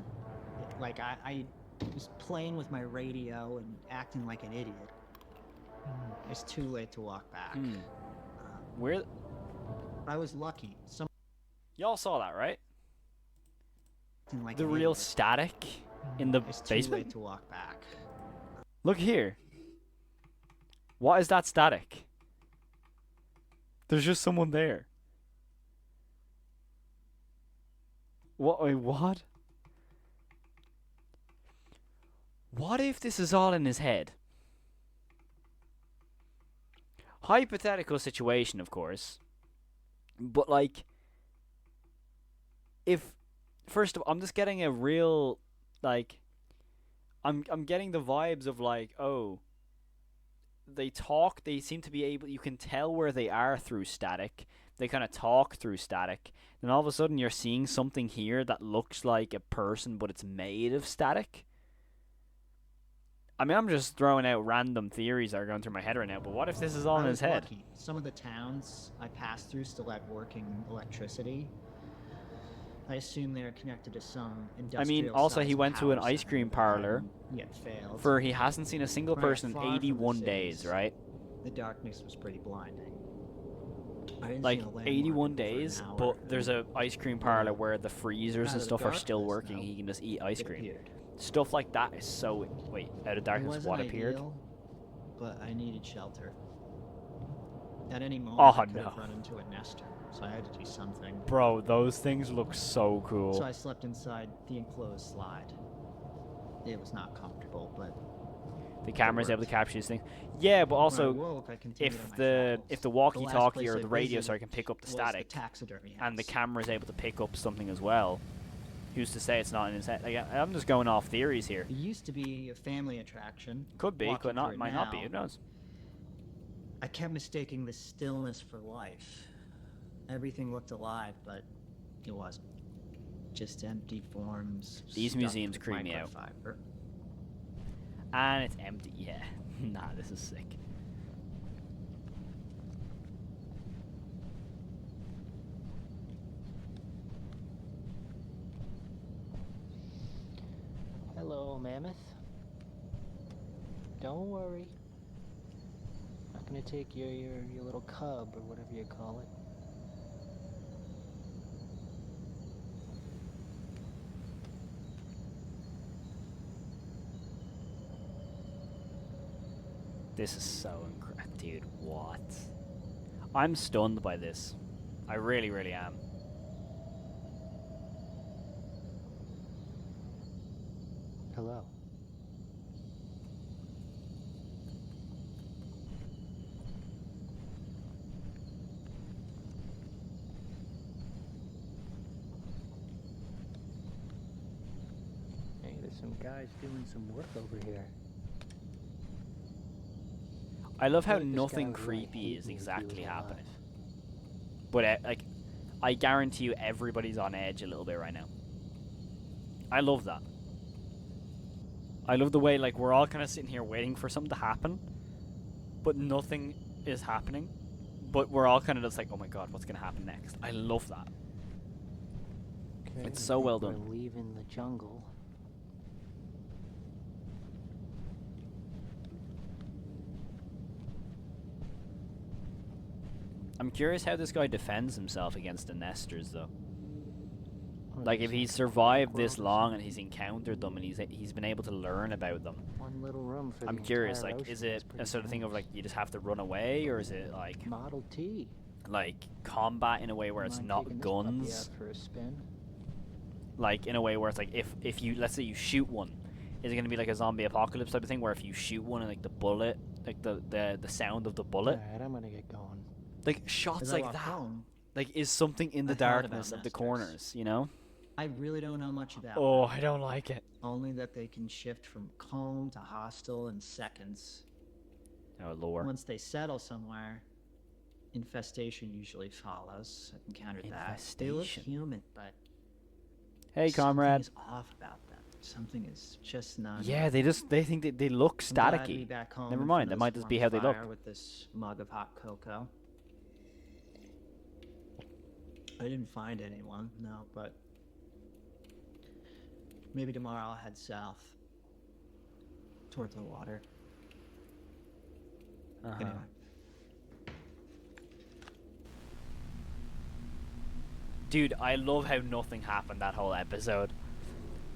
Like, I was playing with my radio and acting like an idiot. It's too late to walk back. Where? I was lucky. Y'all saw that, right? Something like The an real idiot. static in the It's too late basement? to walk back. Look here. What is that static? There's just someone there. What? Wait, what? What if this is all in his head? Hypothetical situation, of course. But like, if first of all, I'm just getting a real like, I'm getting the vibes of like, oh, they talk. They seem to be able. You can tell where they are through static. They kind of talk through static. Then all of a sudden, you're seeing something here that looks like a person, but it's made of static. I mean, I'm just throwing out random theories that are going through my head right now, but what if this is all in I his was head? lucky. Some of the towns I passed through still had working electricity. I assume they're connected to some industrial. I mean, also he went to an ice cream parlor Yet failed. for he hasn't seen a single Right, person far in from the 81 days, cities. right? The darkness was pretty blinding. I didn't Like see a landmark 81 for over days, an hour. but there's a ice cream parlor where the freezers Out and of stuff are still darkness, working. though, He can just eat ice it cream. appeared. Stuff like that is so. Wait, out of darkness, It wasn't what appeared? ideal, but I needed shelter. At any moment, Oh, I could no. have run into a nester, so I had to do something. Bro, those things look so So cool. I slept inside the enclosed slide. It was not comfortable, but The camera's able to worked. capture these things. Yeah, but when I also woke, I continued on if my the travels. if the last walkie-talkie place or I the radio visited sorry can pick up the was static, taxidermy and the house. camera's able to pick up something as well, who's to say it's not in his head? Like, I'm just going off theories here. It used to be a family attraction. Could be, Walking could not, through it might not be. now, Who knows? I kept mistaking the stillness for life. Everything looked alive, but it wasn't. Just empty forms. These stuffed museums with creep me out. microfiber. And it's empty. Yeah. Nah, this is sick. Hello, Mammoth. Don't worry. I'm not gonna take your little cub or whatever you call it. This is so incredible. Dude, what? I'm stunned by this. I really, really am. Hello. Hey, there's some guys doing some work over here. I love how feel like this guy nothing would really creepy hate is me if he exactly was happening. alive. But like, I guarantee you, everybody's on edge a little bit right now. I love that. I love the way like we're all kind of sitting here waiting for something to happen, but nothing is happening. But we're all kind of just like, oh my god, what's gonna happen next? I love that. Okay, It's I so think well we're done. leaving the jungle. I'm curious how this guy defends himself against the nesters, though. Oh, Like, there's if he's like survived world this or long and something. he's encountered them and he's been able to learn about them. One little room for I'm the curious, entire like, ocean. is it That's a pretty sort of thing of, generous. like, you just have to run away, or is it, Model T. like combat in a way where it's Mind not taking this puppy guns? out for a spin? Like, in a way where it's like, if you, let's say you shoot one, is it going to be like a zombie apocalypse type of thing, where if you shoot one and, like, the bullet, like, the sound of the bullet, Alright, I'm gonna get going. like, shots As I like walk that, home, like, is something in I the thought about darkness of the nesters. corners, you know? I really don't know much about Oh, them. I don't like it. Only that they can shift from calm to hostile in seconds. Oh, lore. Once they settle somewhere, infestation usually follows. I've encountered that. They look Infestation. human, but Hey, comrade. something is off about them. Something is just not. Yeah, they think that they look I'm glad to be staticky. back home Never in mind, front that of might this just be warm how they look. fire with this mug of hot cocoa. I didn't find anyone, no, but maybe tomorrow I'll head south towards the water. Anyway. Dude, I love how nothing happened that whole episode.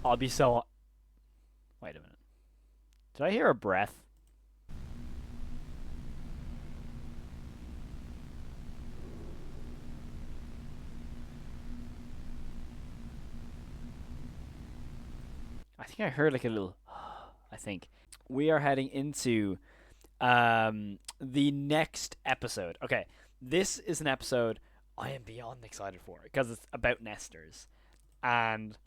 I'll be so... Wait a minute. Did I hear a breath? I think I heard like a little... I think. We are heading into the next episode. Okay, this is an episode I am beyond excited for because it's about nesters. And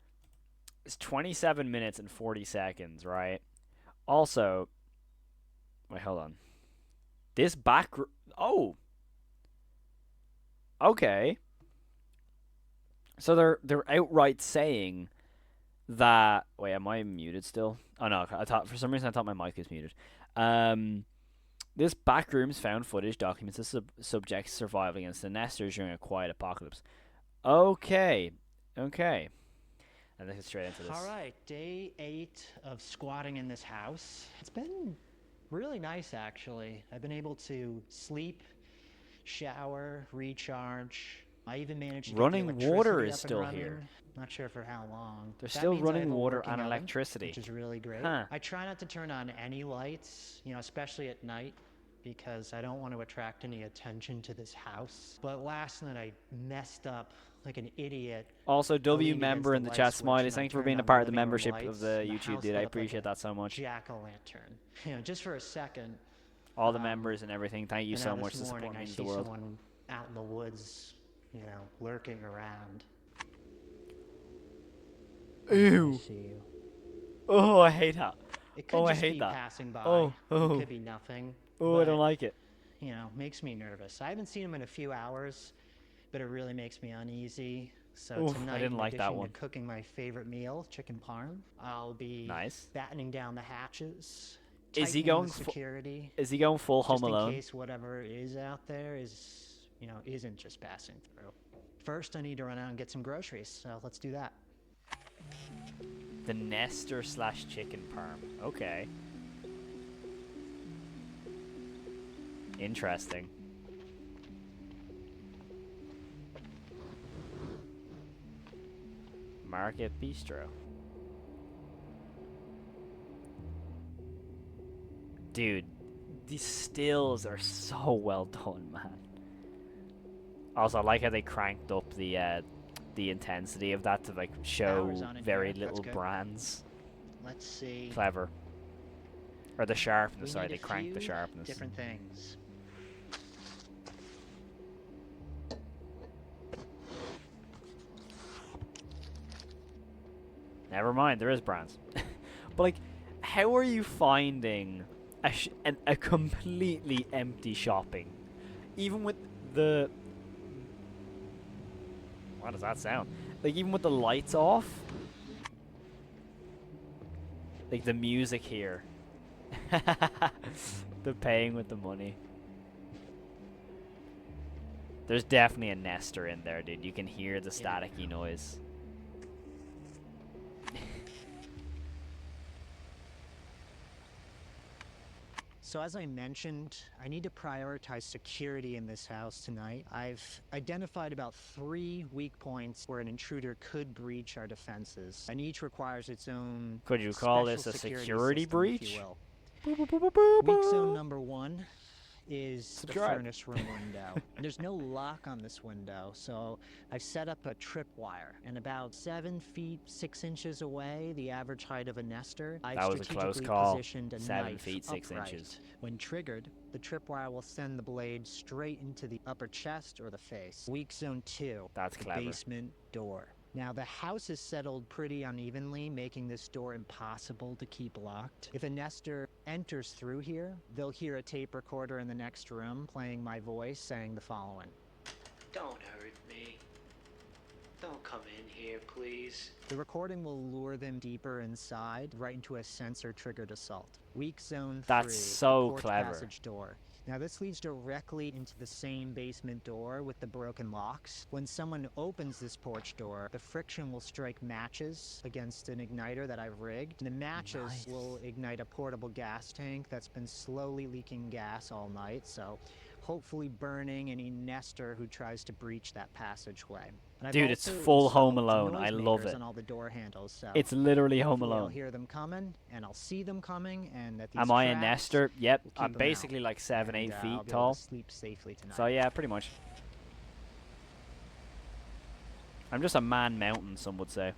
it's 27 minutes and 40 seconds, right? Also, wait, hold on. This back... Oh! Okay. So they're outright saying that... Wait, am I muted still? Oh no, I thought for some reason I thought my mic was muted. This backrooms found footage documents the subject's survival against the nesters during a quiet apocalypse. Okay. Okay. And let's get straight into this. Alright, day 8 of squatting in this house. It's been really nice, actually. I've been able to sleep, shower, recharge. I even managed to Running get the water electricity is up and still running. here. Not sure for how long. There's That still means I running have a water working and oven, electricity. which is really great. Huh. I try not to turn on any lights, especially at night, because I don't want to attract any attention to this house. But last night I messed up like an idiot. Also, W leaned member against in the the light chat, switch Smiley. and I Thanks for turned being a on part of the living room membership lights, of the and YouTube, house dude. I lit up like appreciate a that so much. jack-o'-lantern. Just for a second. All the members and everything. Thank you And so now much. this The support morning I means see the world. someone out in the woods, lurking around. Ew. I see you. Oh, I hate that. It could Oh, I just hate be that. passing by. Oh, oh. It could be nothing. Oh, I don't but, like it. Makes me nervous. I haven't seen him in a few hours, but it really makes me uneasy. So Oof, I tonight, didn't in like that addition one. to cooking my favorite meal, chicken parm, I'll be Nice. battening down the hatches. Is he tightening going the fu- security? Is he going full Home just in Alone? case whatever is out there isn't just passing through. First, I need to run out and get some groceries, so let's do that. The Nester / chicken parm. Okay. Interesting. Market Bistro. Dude, these stills are so well done, man. Also, I like how they cranked up the intensity of that to like show Power's on in very here, that's little good. brands. Let's see. Clever. Or the sharpness, We sorry, need they a cranked the few sharpness. Different things. Never mind, there is brands. But like, how are you finding a completely empty shopping? Even with the... What does that sound? Like, even with the lights off? Like, the music here. The paying with the money. There's definitely a nester in there, dude. You can hear the staticky noise. So as I mentioned, I need to prioritize security in this house tonight. I've identified about 3 weak points where an intruder could breach our defenses, and each requires its own Could you call special this a security security system, breach? if you will. Boop, boop, boop, boop, boop, Weak zone boop. number 1 is Subscribe. the furnace room window. There's no lock on this window, so I've set up a tripwire. And about 7 feet 6 inches away, the average height of a nester, I've That was a close strategically call. positioned a 7 knife feet 6 upright. inches. When triggered, the tripwire will send the blade straight into the upper chest or the face. Weak zone 2, That's the clever. basement door. Now, the house is settled pretty unevenly, making this door impossible to keep locked. If a nester enters through here, they'll hear a tape recorder in the next room playing my voice saying the following. Don't hurt me. Don't come in here, please. The recording will lure them deeper inside, right into a sensor-triggered assault. Weak zone 3, That's so the porch clever. passage door. Now this leads directly into the same basement door with the broken locks. When someone opens this porch door, the friction will strike matches against an igniter that I've rigged. And the matches will ignite a portable gas tank that's been slowly leaking gas all night, so hopefully burning any nester who tries to breach that passageway. And I've Dude, it's also full Home installed Alone. I love noisemakers it. on all the door handles, so It's literally Home hopefully I'll Alone. hear them coming, and I'll see them coming, and at these Am I a cracks, nester? Yep. we'll keep I'm 'em basically out, like 7, 8 and, feet I'll be able to tall. sleep safely tonight. So yeah, pretty much. I'm just a man mountain, some would say.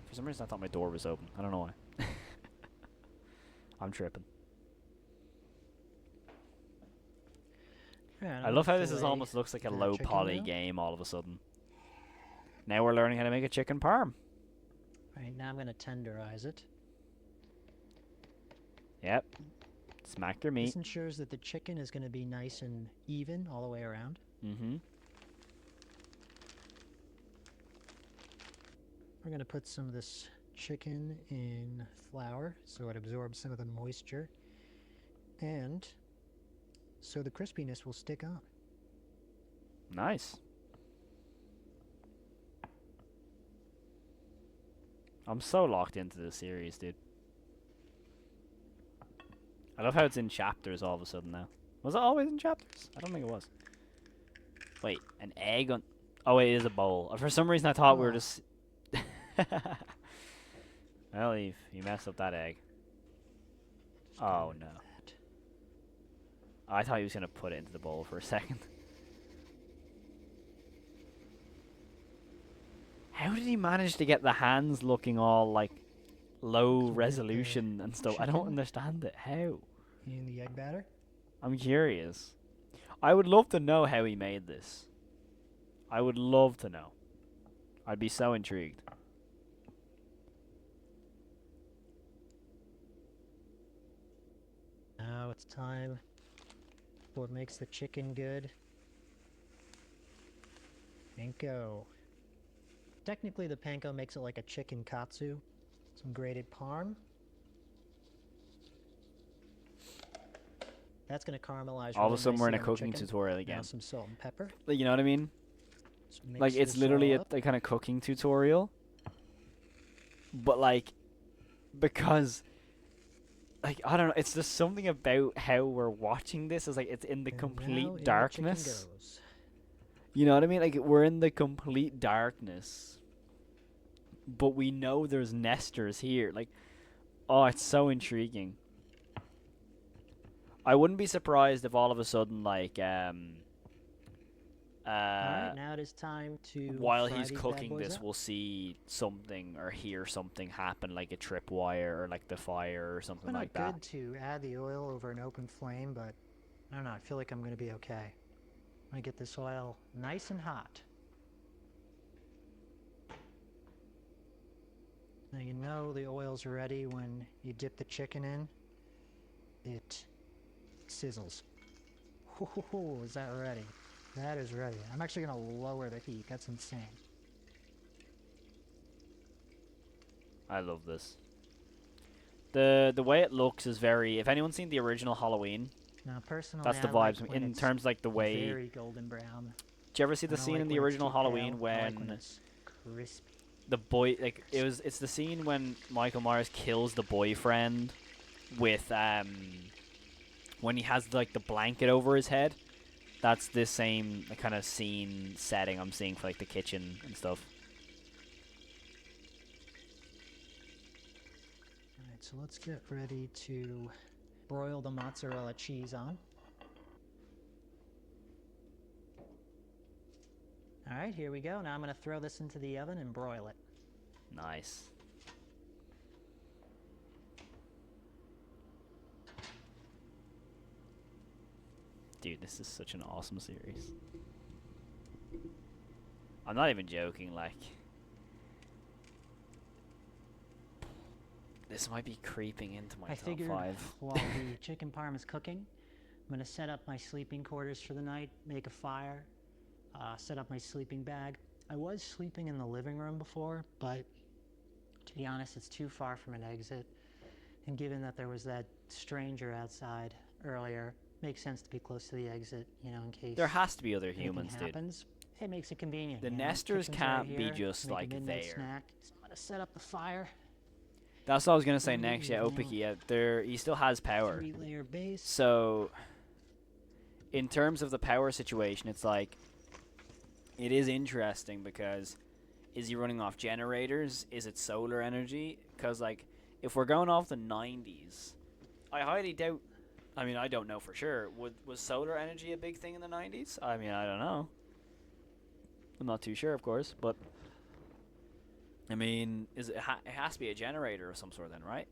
For some reason I thought my door was open. I don't know why. I'm tripping. Yeah, I love how this is almost looks like a low poly game all of a sudden. Now we're learning how to make a chicken parm. Right, now I'm going to tenderize it. Yep. Smack your meat. This ensures that the chicken is going to be nice and even all the way around. Mm-hmm. We're going to put some of this chicken in flour so it absorbs some of the moisture. And so the crispiness will stick on. Nice. I'm so locked into this series, dude. I love how it's in chapters all of a sudden now. Was it always in chapters? I don't think it was. Wait, an egg on... Oh, wait, it is a bowl. For some reason I thought we were just... Well, Eve, you messed up that egg. Oh, no. I thought he was going to put it into the bowl for a second. How did he manage to get the hands looking all, like, low resolution and stuff? I don't chicken? understand it. How? In the egg batter. I'm curious. I would love to know how he made this. I would love to know. I'd be so intrigued. Now it's time for what makes the chicken good. Panko. Technically, the panko makes it like a chicken katsu. Some grated parm. That's going to caramelize. All of really a sudden we're in a nicely on the cooking chicken. tutorial Now again. some salt and pepper. Like, you know what I mean? Just Like, mix it's this literally all up. a kind of cooking tutorial. But, like, because... Like, I don't know, it's just something about how we're watching this. It's like, it's in the And complete now in the chicken darkness. goes. You know what I mean? Like, we're in the complete darkness. But we know there's nesters here. Like, oh, it's so intriguing. I wouldn't be surprised if all of a sudden, like, Alright, now it is time to while fry he's these bad cooking boys this, up. we'll see something or hear something happen, like a tripwire or like the fire or something Probably like not that. good to add the oil over an open flame, but I don't know, I feel like I'm going to be okay. I'm going to get this oil nice and hot. Now you know the oil's ready when you dip the chicken in. It sizzles. Ooh, is that ready? That is ready. I'm actually going to lower the heat. That's insane. I love this. The way it looks is very... If anyone's seen the original Halloween, Now personally, that's the I like vibes. when In it's terms like the way... very golden brown. Did you ever see I the don't scene like in the when it's original too pale. Halloween I like when when it's crispy. the boy... Like, it's the scene when Michael Myers kills the boyfriend with when he has like the blanket over his head. That's the same kind of scene setting I'm seeing for like the kitchen and stuff. Alright, so let's get ready to broil the mozzarella cheese on. Alright, here we go. Now I'm going to throw this into the oven and broil it. Nice. Dude, this is such an awesome series. I'm not even joking, like... This might be creeping into my I top figured 5. while the chicken parm is cooking, I'm going to set up my sleeping quarters for the night, make a fire, set up my sleeping bag. I was sleeping in the living room before, but to be honest, it's too far from an exit. And given that there was that stranger outside earlier, makes sense to be close to the exit, you know, in case There has to be other anything humans, dude. happens. It makes it convenient. The you know? nesters Kitchen's can't right be here, just, make a like, midnight there. Snack. So I'm gonna set up the fire. That's what I was gonna say Ooh, next. Yeah, yeah. Opiki, yeah, he still has power. 3-layer base. So, in terms of the power situation, it's like, it is interesting because, is he running off generators? Is it solar energy? Because, like, if we're going off the 90s, I highly doubt, I mean, I don't know for sure, was solar energy a big thing in the 90s? I mean, I don't know. I'm not too sure, of course, but, I mean, it has to be a generator of some sort then, right?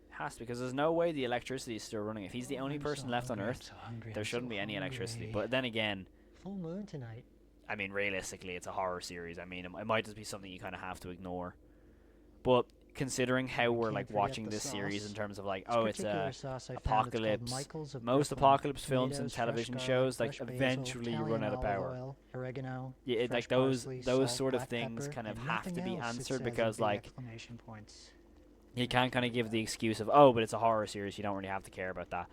Has to, because there's no way the electricity is still running. If he's the only I'm person so left on hungry, Earth, I'm so hungry, there I'm shouldn't so be any electricity. hungry. But then again, Full moon tonight. I mean, realistically, it's a horror series. I mean, it might just be something you kind of have to ignore. But considering how we we're can't like forget watching the this series in sauce. terms of like, This oh, it's particular a sauce I found, it's called apocalypse. Michael's of Most Brooklyn. apocalypse films and Tomatoes, fresh television garlic, shows, like, fresh basil, eventually you run Italian out of olive power. oil, oregano, Yeah, fresh like those parsley, those salt, sort of black things pepper, kind of and have to nothing be else, it answered says in because big like exclamation points. you can't kind of give the excuse of, oh, but it's a horror series, you don't really have to care about that.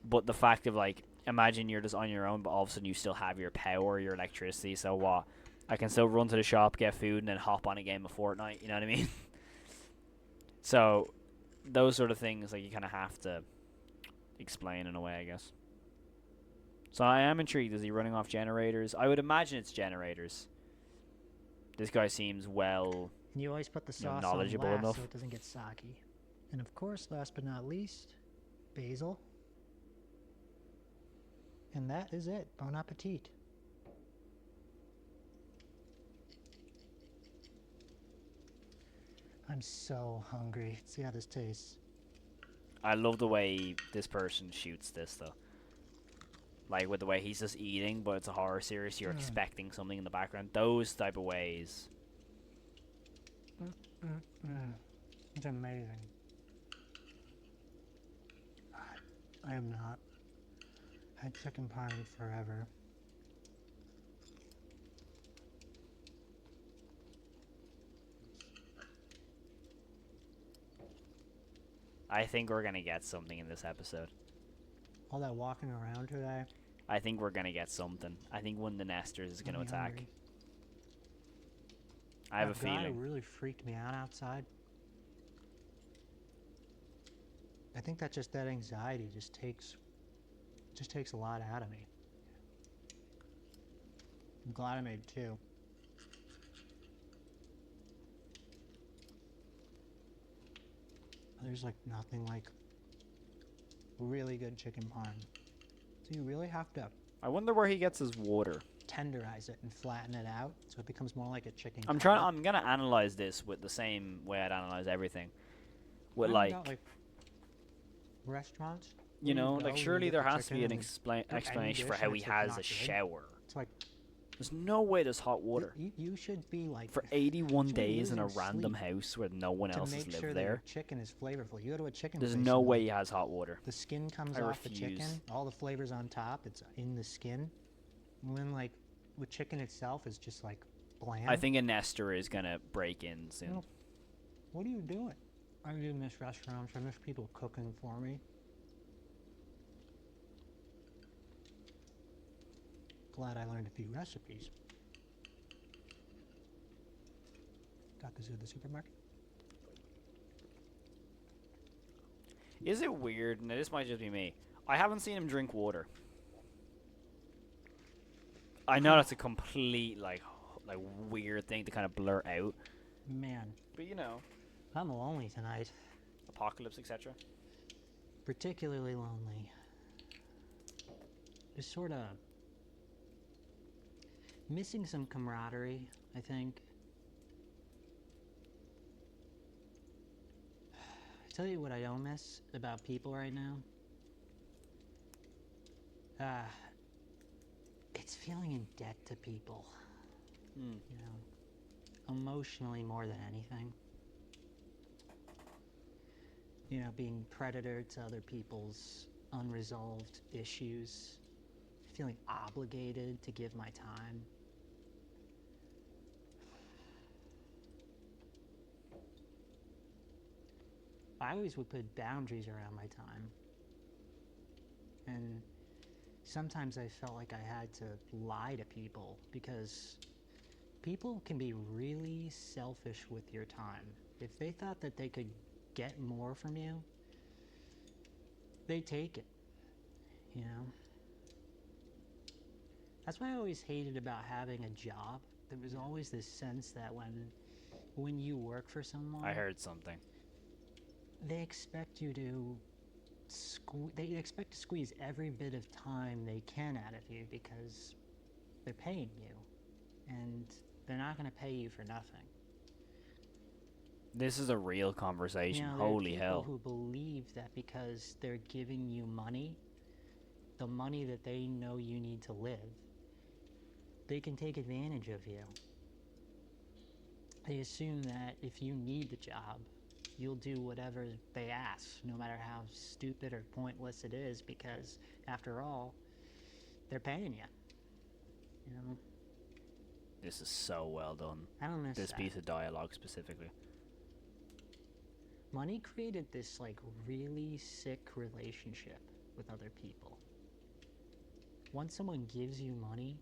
But the fact of like, imagine you're just on your own, but all of a sudden you still have your power, your electricity. So what? I can still run to the shop, get food, and then hop on a game of Fortnite. You know what I mean? So those sort of things, like, you kind of have to explain in a way, I guess. So I am intrigued. Is he running off generators? I would imagine it's generators. This guy seems well. And you always put the You know, sauce knowledgeable on last enough. so it doesn't get soggy. And of course, last but not least, basil. And that is it. Bon appetit. I'm so hungry. Let's see how this tastes. I love the way this person shoots this, though. Like, with the way he's just eating, but it's a horror series, you're expecting something in the background. Those type of ways. It's amazing. I have not had chicken parm in forever. I think we're gonna get something in this episode. All that walking around today. I think we're gonna get something. I think one of the nesters is gonna made me attack. hungry. I have a That guy feeling. really freaked me out outside. I think that anxiety just takes a lot out of me. I'm glad I made 2. There's like nothing like really good chicken parm. So you really have to I wonder where he gets his water. tenderize it and flatten it out so it becomes more like a chicken I'm gonna analyze this with the same way I'd analyze everything. With like, restaurants. you know, go, like you surely get there the has to be an chicken and any explanation for dish how and he it's, like, has not a good. shower. It's like There's no way there's hot water. you should be like For 81 should be days in a losing random sleep house where no one to else has make lived sure that your there. chicken is flavorful. You go to a chicken There's place no and, way like, he has hot water. the skin comes I off the refuse. chicken, all the flavors on top, it's in the skin. And then like with chicken itself is just like bland. I think a nester is gonna break in soon. No. What are you doing? I do miss restaurants. I miss people cooking for me. Glad I learned a few recipes. Got this at the supermarket. Is it weird? Now this might just be me. I haven't seen him drink water. I know that's a complete like weird thing to kind of blur out, Man, but you know, I'm lonely tonight. apocalypse, etc. Particularly lonely. Just sort of missing some camaraderie, I think. Tell you what I don't miss about people right now. It's feeling in debt to people. You know, emotionally more than anything. You know, being predator to other people's unresolved issues. Feeling obligated to give my time. I always would put boundaries around my time. And sometimes I felt like I had to lie to people because people can be really selfish with your time. If they thought that they could get more from you, they take it, you know? That's what I always hated about having a job. There was always this sense that when you work for someone, I heard something. they expect you to they expect to squeeze every bit of time they can out of you because they're paying you, and they're not going to pay you for nothing. This is a real conversation. You know, Holy there are hell. people who believe that because they're giving you money, the money that they know you need to live, they can take advantage of you. They assume that if you need the job, you'll do whatever they ask, no matter how stupid or pointless it is, because after all, they're paying you. You know? This is so well done. I don't miss This that. piece of dialogue specifically. Money created this like really sick relationship with other people. Once someone gives you money,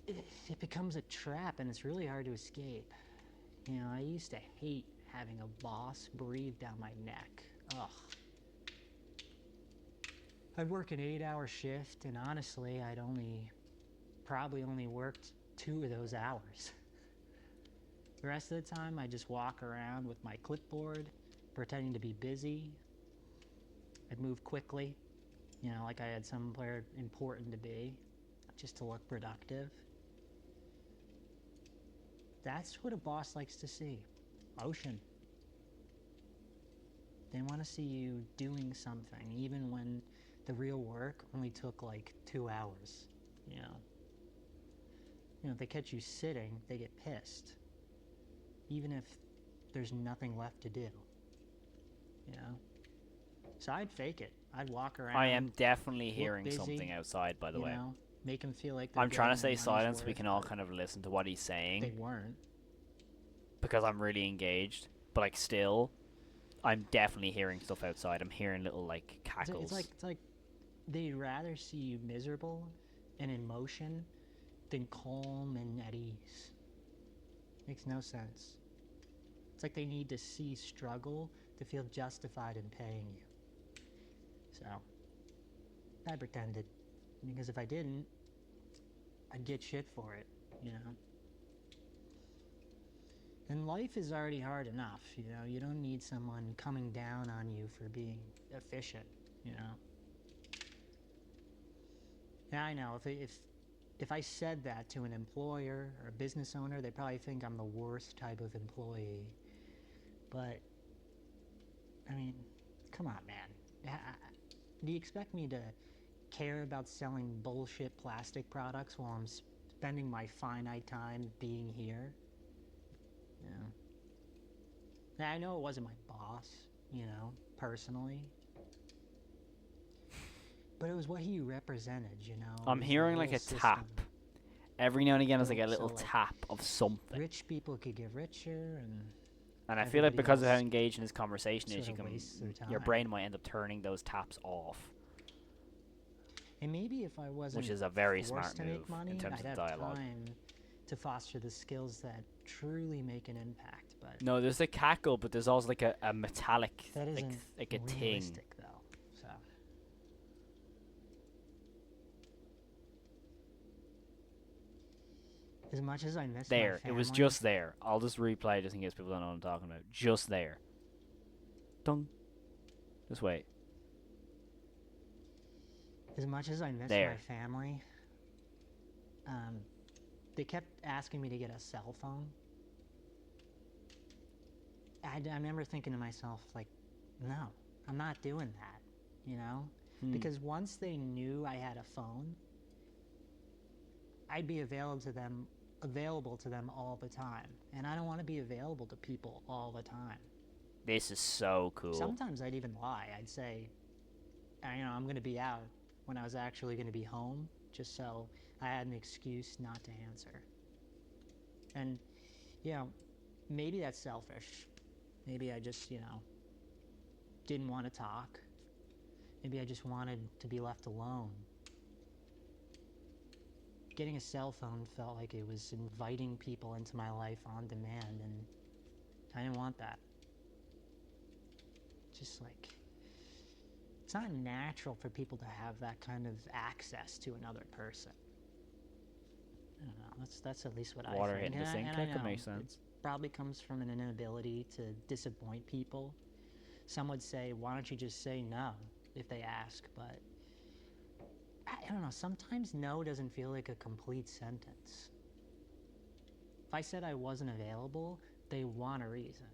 it becomes a trap, and it's really hard to escape. You know, I used to hate having a boss breathe down my neck. Ugh. I'd work an 8-hour shift, and honestly, I'd probably only worked 2 of those hours. The rest of the time, I just walk around with my clipboard, pretending to be busy. I'd move quickly, you know, like I had somewhere important to be, just to look productive. That's what a boss likes to see. Motion. They want to see you doing something, even when the real work only took like 2 hours, you know. You know, if they catch you sitting, they get pissed. Even if there's nothing left to do, you know. So I'd fake it. I'd walk around. I am definitely look hearing busy, something outside, by the you way. know, make them feel like they're I'm trying to getting stay their money's silent so we worth, can all but kind of listen to what he's they saying weren't. because I'm really engaged. But like still, I'm definitely hearing stuff outside. I'm hearing little like cackles. It's like they'd rather see you miserable and in motion than calm and at ease. Makes no sense. It's like they need to see struggle to feel justified in paying you. So, I pretended. Because if I didn't, I'd get shit for it, you know? And life is already hard enough, you know? You don't need someone coming down on you for being efficient, you know? Yeah, I know. If I said that to an employer or a business owner, they'd probably think I'm the worst type of employee. But, I mean, come on, man. Do you expect me to care about selling bullshit plastic products while I'm spending my finite time being here? Yeah. Now, I know it wasn't my boss, you know, personally. But it was what he represented, you know. I'm It was the hearing like whole a system. tap. Every now and again, it's like a So, little like, tap of something. Rich people could get richer, And I feel like everybody because of how else engaged in this conversation is, sort of wastes their your time. brain might end up turning those taps off, and maybe if I wasn't which is a very forced smart to move make money, in terms I'd of have dialogue. time to foster the skills that truly make an impact. but No, there's a cackle, but there's also like a metallic, that like isn't like a ting. realistic though. So as much as I miss my There, it was family, just there. I'll just replay just in case people don't know what I'm talking about. Just there. Dung. Just wait. as much as I miss There. my family, they kept asking me to get a cell phone. I remember thinking to myself, like, no, I'm not doing that, you know? Because once they knew I had a phone, I'd be available to them all the time. And I don't want to be available to people all the time. This is so cool. Sometimes I'd even lie. I'd say, I'm going to be out when I was actually going to be home, just so I had an excuse not to answer. And, maybe that's selfish. Maybe I just, didn't want to talk. Maybe I just wanted to be left alone. Getting a cell phone felt like it was inviting people into my life on demand, and I didn't want that. Just like, it's not natural for people to have that kind of access to another person. I don't know, that's at least what I Water think. hitting the sink, And that I could know make sense. it probably comes from an inability to disappoint people. Some would say, why don't you just say no if they ask, but I don't know, sometimes no doesn't feel like a complete sentence. If I said I wasn't available, they want a reason.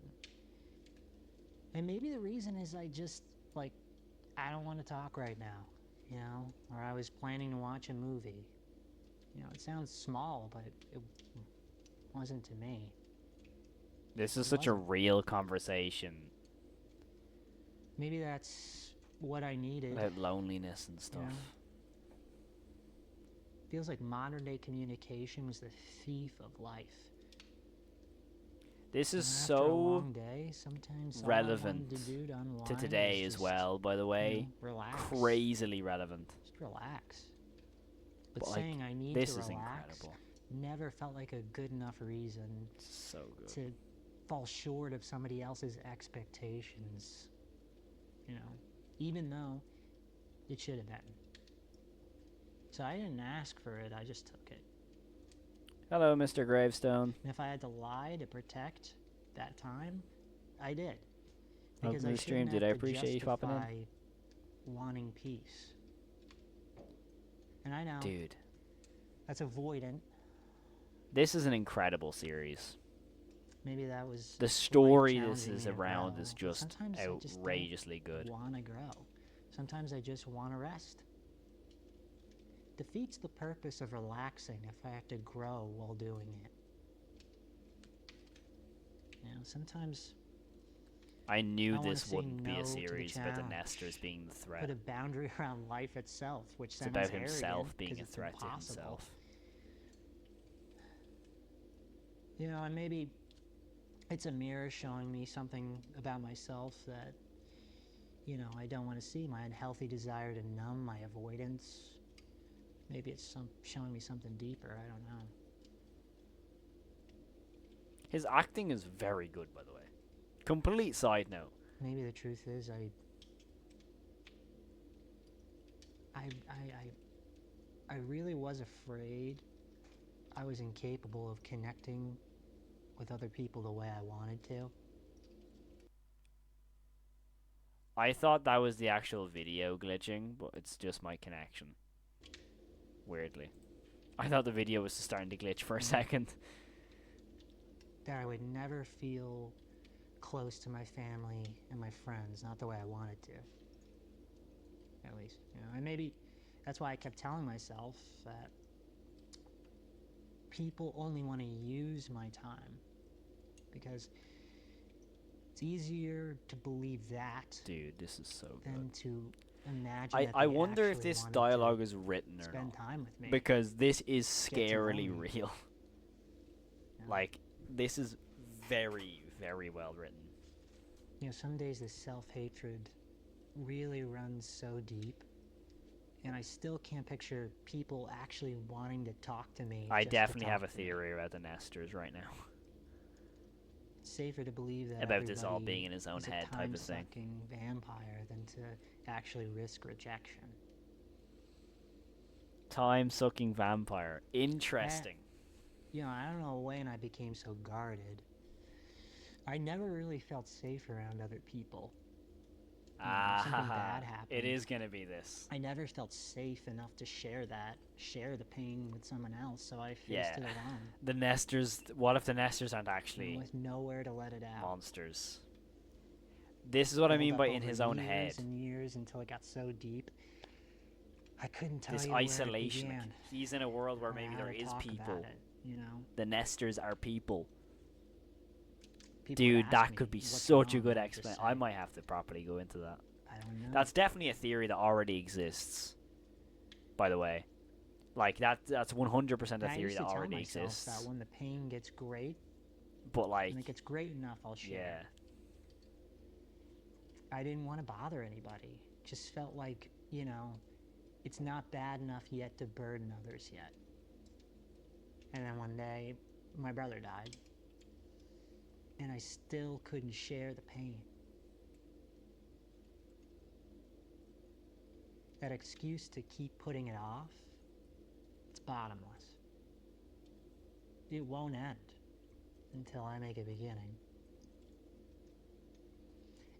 And maybe the reason is I just, I don't want to talk right now, or I was planning to watch a movie. It sounds small, but it wasn't to me. This is such a real conversation. Maybe that's what I needed. About loneliness and stuff. Feels like modern day communication was the thief of life. This is After a so long day, sometimes relevant all I wanted to do to unwind to today was as just, well, by the way. relax. Crazily relevant. Just relax. But But, saying I need this to is relax incredible. never felt like a good enough reason So good. to fall short of somebody else's expectations. Even though it should have been. So I didn't ask for it, I just took it. Hello, Mr. Gravestone. And if I had to lie to protect that time, I did. Welcome Because to I the stream, shouldn't dude. have I to appreciate you popping in. justify wanting peace. And I know Dude, that's avoidant. this is an incredible series. Maybe that was The why story you're this challenging is me to around grow. is But just sometimes I just outrageously good. want to grow. Sometimes I just want to rest. Defeats the purpose of relaxing if I have to grow while doing it. Sometimes I knew I wanna this say wouldn't be no a to the series about the challenge. Nesters being the threat. put a boundary around life itself, which It's sounds about arrogant himself being 'cause a it's threat to impossible. himself. And maybe it's a mirror showing me something about myself that, I don't want to see. My unhealthy desire to numb, my avoidance. Maybe it's showing me something deeper, I don't know. His acting is very good, by the way. Complete side note. Maybe the truth is I really was afraid I was incapable of connecting with other people the way I wanted to. I thought that was the actual video glitching, but it's just my connection. Weirdly. I thought the video was starting to glitch for a second. That I would never feel close to my family and my friends, not the way I wanted to. At least, and maybe that's why I kept telling myself that people only want to use my time. Because it's easier to believe that Dude, this is so than good. to imagine that I they wonder if actually this wanted dialogue to is written or spend not. time with me. Because this is Get to know scarily me. real. Like, this is very, very well written. Some days this self-hatred really runs so deep, and I still can't picture people actually wanting to talk to me. I just to definitely have a talk to me. theory about the Nesters right now. safer to believe that About this all everybody being in his own is a head type of thing. time-sucking vampire than to actually risk rejection. Time-sucking vampire. Interesting. You know, I don't know when I became so guarded. I never really felt safe around other people. Something bad happened. It is gonna be this. I never felt safe enough to share the pain with someone else, so I faced it alone. The nesters. What if the nesters aren't actually With nowhere to let it out. monsters? This is what I mean by in his own head. Years and years until it got so deep, I couldn't tell This you where it isolation. began. Like, he's in a world where or maybe how there to is talk people. about it, you know? The nesters are people. People would Dude, ask that me, could be "What's such a wrong?" good And I'd just explanation. say, I might have to properly go into that. I don't know. That's definitely a theory that already exists. By the way, like that's 100% a And I theory used that to tell already myself exists. that when the pain gets great, But like, when it gets great enough, I'll share. yeah, I didn't want to bother anybody. Just felt like, you know, it's not bad enough yet to burden others yet. And then one day, my brother died. And I still couldn't share the pain. That excuse to keep putting it off, it's bottomless. It won't end until I make a beginning.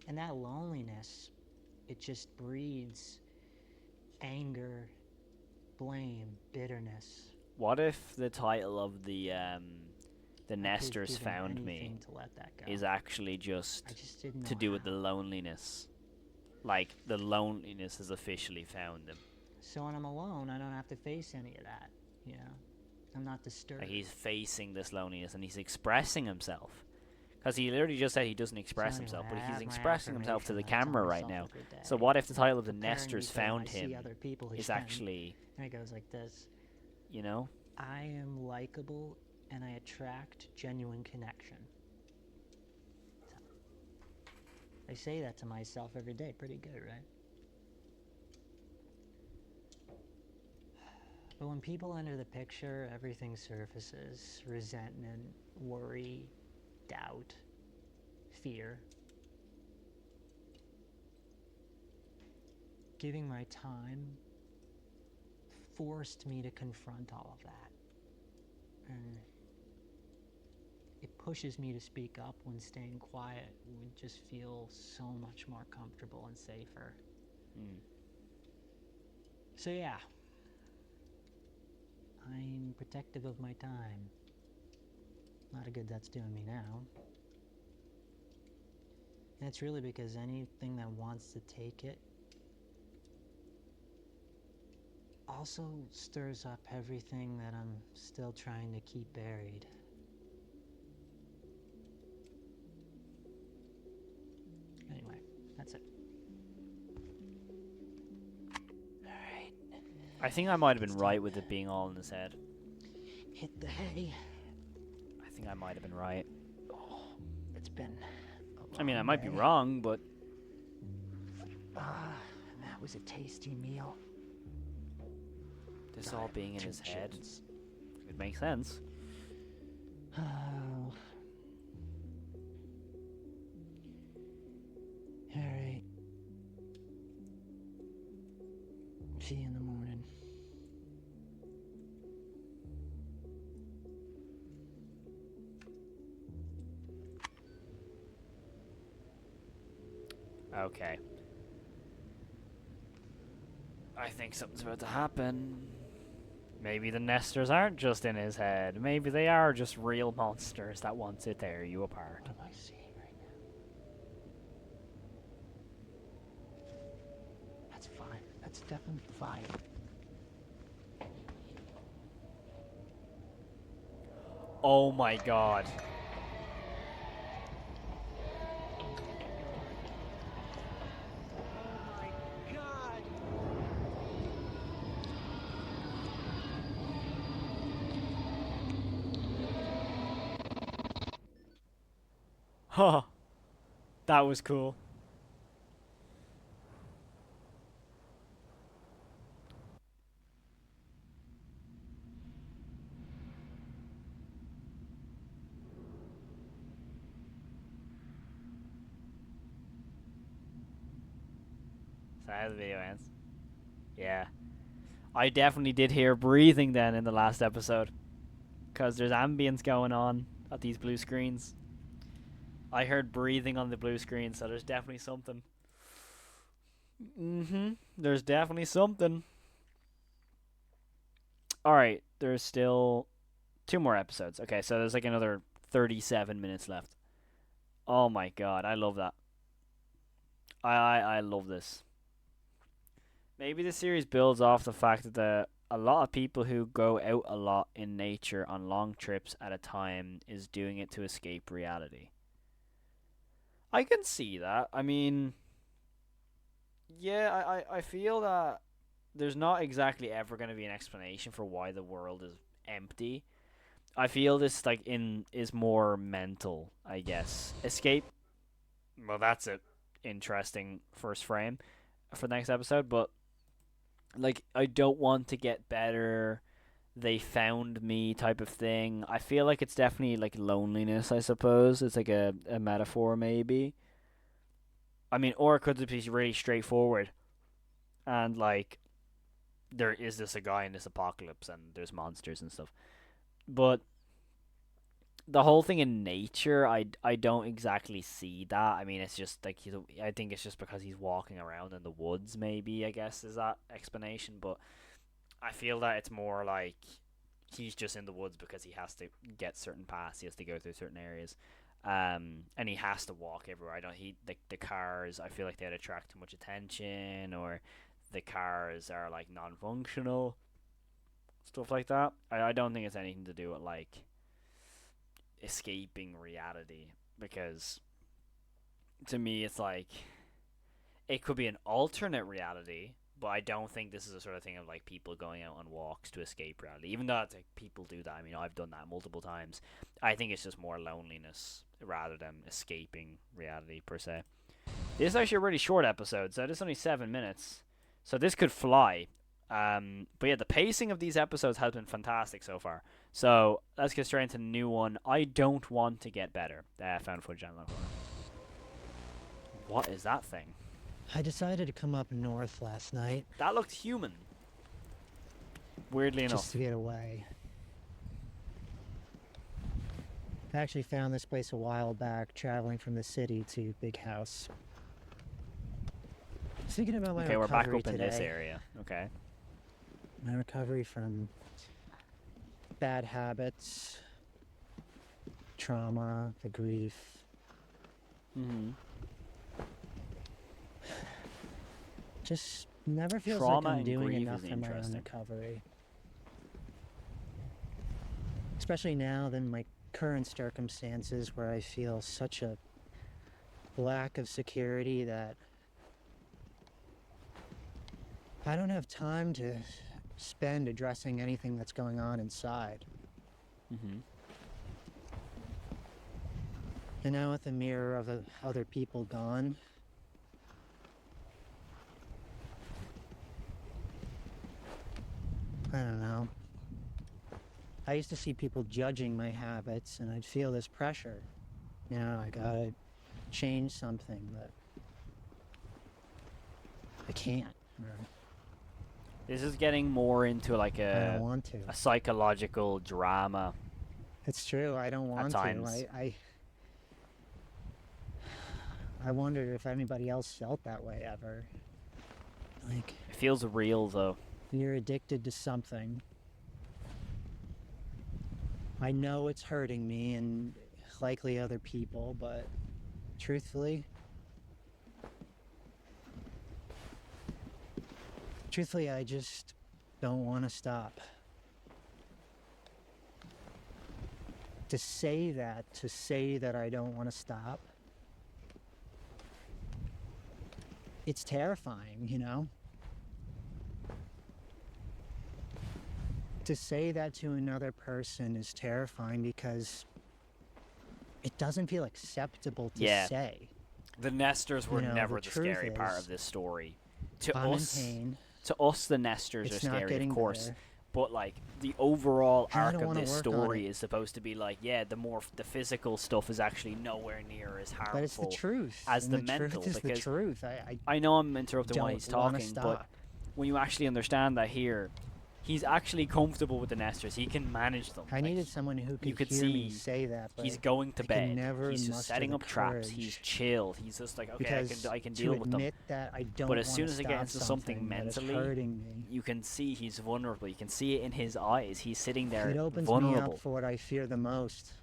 And that loneliness, it just breeds anger, blame, bitterness. what if the title of the I could've Nesters given found me anything to let that go. is actually I just just didn't to know do with the how. loneliness? Like the loneliness has officially found him. So when I'm alone, I don't have to face any of that, you know? I'm not disturbed. Like he's facing this loneliness and he's expressing himself. Because he literally just said he doesn't express So himself, anyway, but I he's have my expressing himself to the affirmation, I tell camera right myself now. every day, So what if the title of the preparing me Nesters for when found I see him other people is again. actually, And it goes like this. you know? I am likable and I attract genuine connection. So, I say that to myself every day. Pretty good, right? But when people enter the picture, everything surfaces. Resentment, worry, doubt, fear. Giving my time forced me to confront all of that. And it pushes me to speak up when staying quiet would just feel so much more comfortable and safer. So yeah, I'm protective of my time. Not a good that's doing me now. And it's really because anything that wants to take it also stirs up everything that I'm still trying to keep buried. Anyway, that's it. Alright. I think I might have been right with it being all in his head. Hit the hay. I think I might have been right. Oh, it's been I mean, I long might be day. wrong, but That was a tasty meal. this all being in his head, Chickens. it makes sense. Oh. Alright. See you in the morning. Okay. I think something's about to happen. Maybe the Nesters aren't just in his head. Maybe they are just real monsters that want to tear you apart. What am I seeing right now? That's fine. That's definitely fine. Oh my god. Huh. That was cool. So how the video ends. Yeah. I definitely did hear breathing then in the last episode. Because there's ambience going on at these blue screens. I heard breathing on the blue screen, so there's definitely something. There's definitely something. Alright, there's still 2 more episodes. Okay, so there's like another 37 minutes left. Oh my god, I love that. I love this. Maybe the series builds off the fact that a lot of people who go out a lot in nature on long trips at a time is doing it to escape reality. I can see that. I mean, yeah, I feel that there's not exactly ever going to be an explanation for why the world is empty. I feel this like in is more mental, I guess. Escape. Well, that's a interesting first frame for the next episode, but like I don't want to get better. They found me type of thing. I feel like it's definitely like loneliness, I suppose. It's like a metaphor maybe. I mean, or it could be really straightforward and like there is this a guy in this apocalypse and there's monsters and stuff. But the whole thing in nature, I don't exactly see that. I mean, it's just like I think it's just because he's walking around in the woods. Maybe I guess is that explanation. But I feel that it's more like he's just in the woods because he has to get certain paths. He has to go through certain areas, and he has to walk everywhere. I don't. The cars. I feel like they'd attract too much attention, or the cars are like non-functional, stuff like that. I don't think it's anything to do with like escaping reality, because to me it's like it could be an alternate reality, but I don't think this is a sort of thing of like people going out on walks to escape reality, even though it's like people do that. I mean, I've done that multiple times. I think it's just more loneliness rather than escaping reality per se. This is actually a really short episode, so it's only 7 minutes, so this could fly. But yeah, the pacing of these episodes has been fantastic so far. So let's get straight into the new one. I don't want to get better. Found footage on. What is that thing? I decided to come up north last night. That looked human. Weirdly enough. Just to get away. I actually found this place a while back, traveling from the city to Big House. Thinking about my okay, recovery we're back up today. in this area. Okay. My recovery from bad habits, trauma, the grief. Just never feels Trauma like I'm and doing grief enough is in my own interesting. recovery. Especially now than my current circumstances where I feel such a lack of security that I don't have time to spend addressing anything that's going on inside. And now with the mirror of other people gone, I don't know. I used to see people judging my habits and I'd feel this pressure. Now I gotta change something, but I can't. This is getting more into like I a don't want to. a psychological drama. It's true, I don't want to. times. I wondered if anybody else felt that way ever. Like, It feels real though. you're addicted to something. I know it's hurting me and likely other people, but truthfully, I just don't want to stop. To say that I don't want to stop, it's terrifying, you know? To say that to another person is terrifying because it doesn't feel acceptable to Yeah. say. The nesters were You know, never the the truth scary part is, of this story. To I'm us, in pain. to us, the nesters It's are not scary, getting of course. better. But like the overall And I arc don't of wanna this work on story it. is supposed to be like, yeah, the physical stuff is actually nowhere near as harmful But it's the truth. as And the the mental, truth is the because truth. I I know I'm interrupting while don't he's want to talking, but stop. when you actually understand that here, he's actually comfortable with the nesters. He can manage them. I Like, needed someone who you could could hear me see say that, but he's going to I can bed. never He's just muster setting the up traps. He's courage. chill. He's just like, okay, Because I can to deal with them. admit that I don't But as wanna soon as it stop gets into something that is mentally, hurting me, you can see he's vulnerable. You can see it in his eyes. He's sitting there it opens me vulnerable, up for what I fear the most.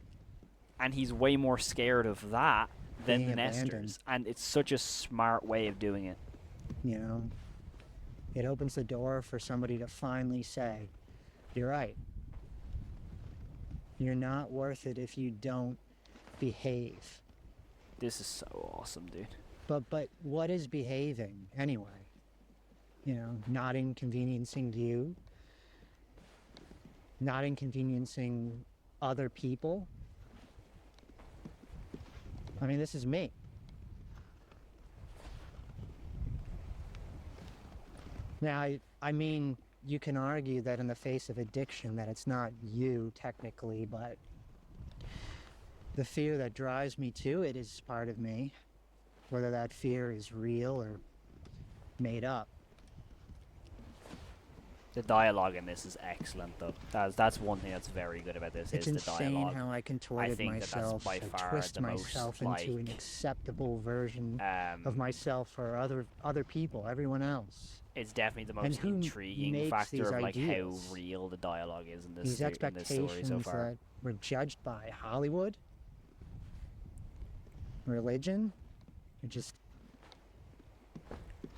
and he's way more scared of that than Being the nesters. abandoned. And it's such a smart way of doing it. You know, it opens the door for somebody to finally say, "You're right. You're not worth it if you don't behave." This is so awesome, dude. But what is behaving anyway? You know, not inconveniencing you, not inconveniencing other people. I mean, this is me. Now, I mean, you can argue that in the face of addiction that it's not you technically, but the fear that drives me to it is part of me, whether that fear is real or made up. The dialogue in this is excellent, though. That's one thing that's very good about this. It's is the insane dialogue. how I contorted think that that's myself, by I far twist the most, myself into an like, acceptable version of myself for other people, everyone else. It's definitely the And most who intriguing makes factor these of like ideas? how real the dialogue is in this, These in this story expectations so far. that were judged by Hollywood, religion, or just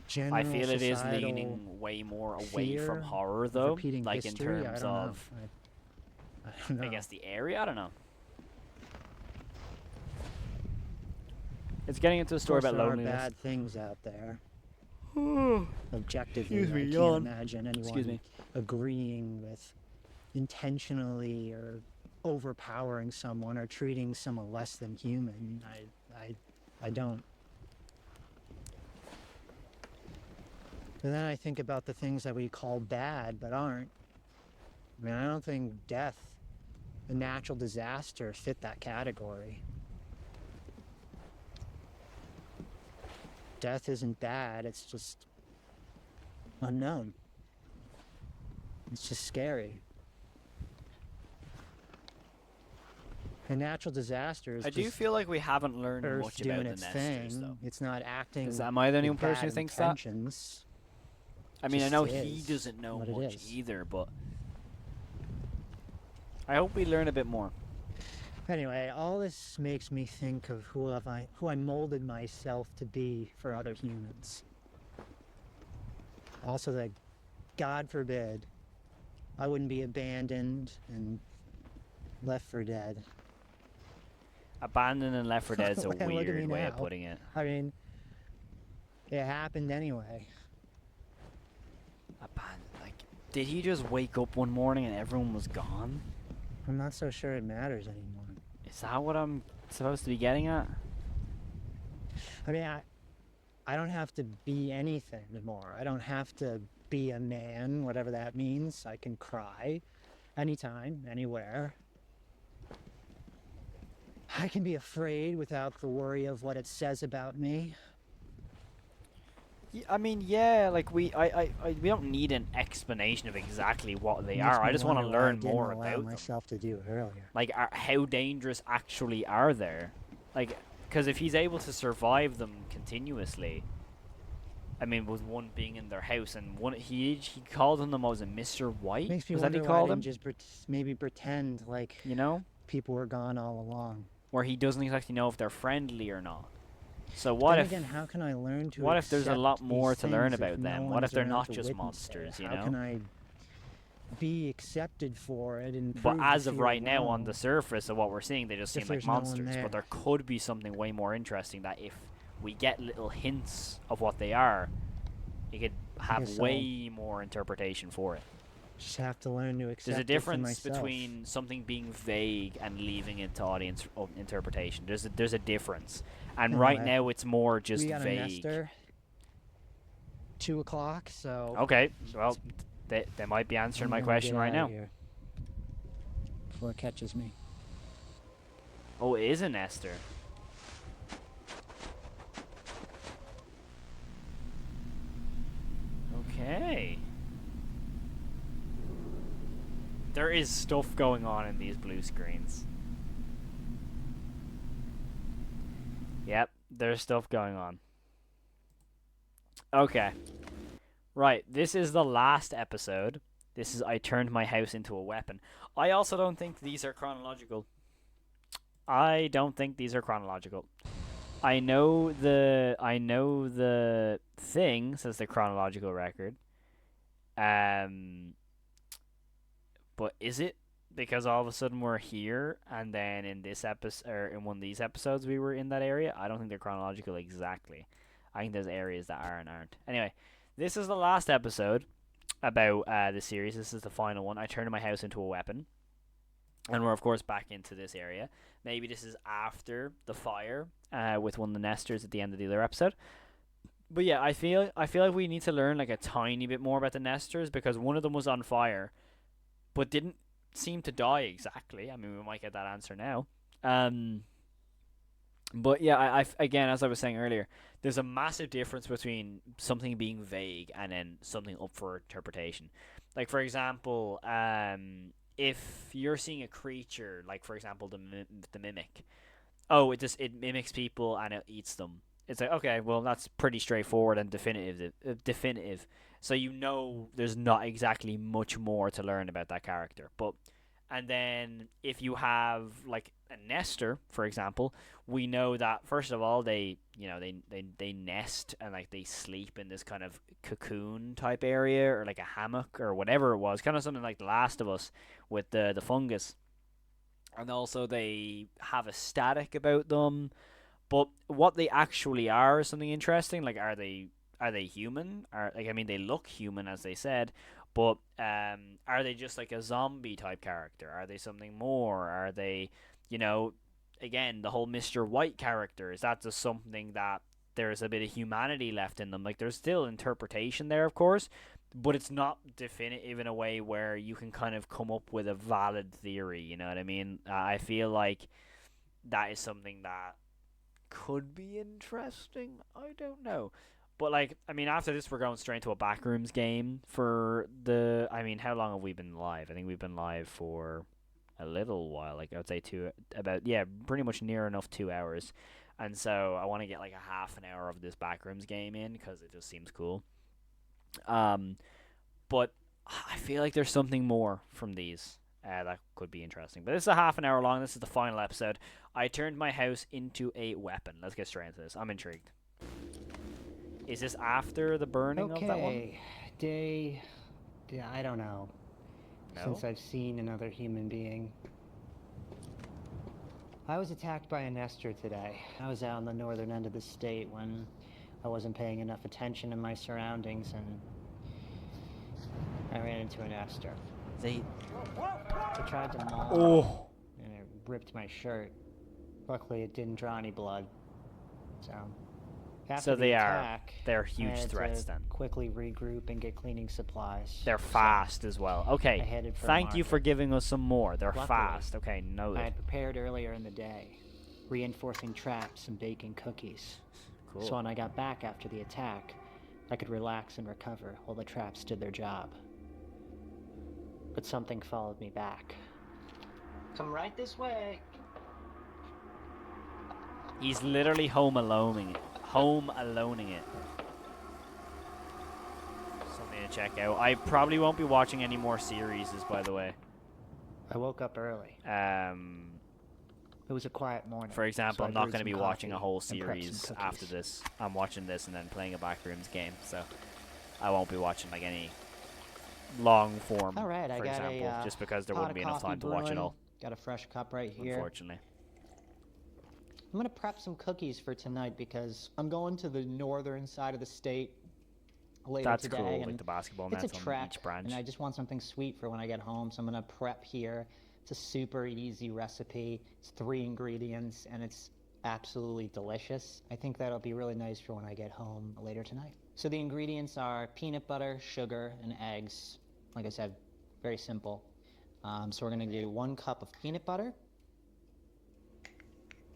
general I feel it is societal leaning way more away fear from horror, of though. repeating Like history. in terms I don't know. of, I don't know. I guess the area. I don't know. It's getting into a Of story course, about there loneliness. are bad things out there. Objectively, Excuse me, I yawn. can't imagine anyone Excuse me. agreeing with intentionally or overpowering someone or treating someone less than human. I don't. But then I think about the things that we call bad but aren't. I mean, I don't think death, a natural disaster, fit that category. Death isn't bad, it's just unknown. It's just scary. A natural disaster is I do just feel like we haven't learned Earth much doing about the its nesters, thing. though. It's not acting. Am I the only with person who bad thinks that? intentions. I mean, I Just know he is doesn't know what it much is. either, but I hope we learn a bit more. Anyway, all this makes me think of who I molded myself to be for other humans. Also that, God forbid, I wouldn't be abandoned and left for dead. Abandoned and Left 4 Dead is a Look at me weird way of now. putting it. I mean, it happened anyway. Abandoned, like, did he just wake up one morning and everyone was gone? I'm not so sure it matters anymore. Is that what I'm supposed to be getting at? I mean, I don't have to be anything anymore. I don't have to be a man, whatever that means. I can cry anytime, anywhere. I can be afraid without the worry of what it says about me. I mean, yeah, like we don't need an explanation of exactly what they Makes are. I me just want to wonder why I learn didn't more allow about them. myself to do it earlier. Like, how dangerous actually are there? Like, because if he's able to survive them continuously, I mean, with one being in their house and one he called on them as a Mr. White. Makes me Was that wonder he why I called didn't him? just maybe pretend like You know, people were gone all along. where he doesn't exactly know if they're friendly or not. So But what then if? again, how can I learn to What if there's a accept lot more these to learn things if about no them? one What is if they're around not to just witness monsters? it? You How know. can I be accepted for it and But prove the as of fear right now, on wrong the surface of what we're seeing, they just if seem like there's no one monsters. there? But there could be something way more interesting that if we get little hints of what they are, you could have guess way more interpretation for it. Just have to learn to accept There's a it for difference myself. between something being vague and leaving it to audience interpretation. There's a difference, and right Anyway, now it's more just we got a vague. nester. 2 o'clock, so Okay, well, They might be answering I'm my gonna question get right outta now. here before it catches me. Oh, it is a nester. Okay. There is stuff going on in these blue screens. Yep, there's stuff going on. Okay. Right, this is the last episode. This is I turned my house into a weapon. I also don't think these are chronological. I don't think these are chronological. I know the thing says the chronological record. But is it? Because all of a sudden we're here, and then in this episode, or in one of these episodes, we were in that area. I don't think they're chronological exactly. I think there's areas that are and aren't. Anyway, this is the last episode about the series. This is the final one. I turned my house into a weapon, and we're of course back into this area. Maybe this is after the fire with one of the nesters at the end of the other episode. But yeah, I feel like we need to learn like a tiny bit more about the nesters, because one of them was on fire but didn't seem to die exactly. I mean, we might get that answer now. But yeah, again, as I was saying earlier, there's a massive difference between something being vague and then something up for interpretation. Like, for example, if you're seeing a creature, like for example the mimic, oh, it mimics people and it eats them. It's like, okay, well, that's pretty straightforward and definitive. So you know there's not exactly much more to learn about that character. And then if you have like a nester, for example, we know that first of all they nest and like they sleep in this kind of cocoon type area, or like a hammock or whatever it was, kind of something like The Last of Us with the fungus. And also they have a static about them. But what they actually are is something interesting. Like, are they human? They look human, as they said, but are they just like a zombie type character? Are they something more? Are they, again, the whole Mr. White character, is that just something that there's a bit of humanity left in them? Like, there's still interpretation there, of course, but it's not definitive in a way where you can kind of come up with a valid theory. You know what I mean? I feel like that is something that could be interesting. I don't know. But after this we're going straight into a backrooms game for how long have we been live? I think we've been live for a little while. Like, I would say pretty much near enough 2 hours. And so I want to get like a half an hour of this backrooms game in, because it just seems cool. But I feel like there's something more from these that could be interesting. But this is a half an hour long. This is the final episode. I turned my house into a weapon. Let's get straight into this. I'm intrigued. Is this after the burning of that one? I don't know. No? Since I've seen another human being. I was attacked by a nester today. I was out on the northern end of the state when I wasn't paying enough attention to my surroundings, and I ran into a nester. They tried to maul me, and it ripped my shirt. Luckily, it didn't draw any blood. So, after the attack, they're huge I had threats to then. quickly regroup and get cleaning supplies. They're fast as well. Okay, I headed for thank you market. for giving us some more. They're Luckily, fast. Okay, I noted. had prepared earlier in the day, reinforcing traps and baking cookies. Cool. So when I got back after the attack, I could relax and recover while the traps did their job. But something followed me back. Come right this way. He's literally home aloneing it. Something to check out. I probably won't be watching any more series, by the way. I woke up early. It was a quiet morning. For example, so I'm I not brewed going to be some watching a coffee whole and prepped some series cookies. after this. I'm watching this and then playing a backrooms game, so I won't be watching like any long form, All right, for I got example, a just because there pot wouldn't of be enough coffee time to watch it brewing. all, Got a fresh cup right here. unfortunately. I'm gonna prep some cookies for tonight because I'm going to the northern side of the state later That's today. cool, And like the basketball it's nets a on trek, each branch. and I just want something sweet for when I get home. So I'm gonna prep here. It's a super easy recipe. It's 3 ingredients, and it's absolutely delicious. I think that'll be really nice for when I get home later tonight. So the ingredients are peanut butter, sugar, and eggs. Like I said, very simple. So we're going to do 1 cup of peanut butter.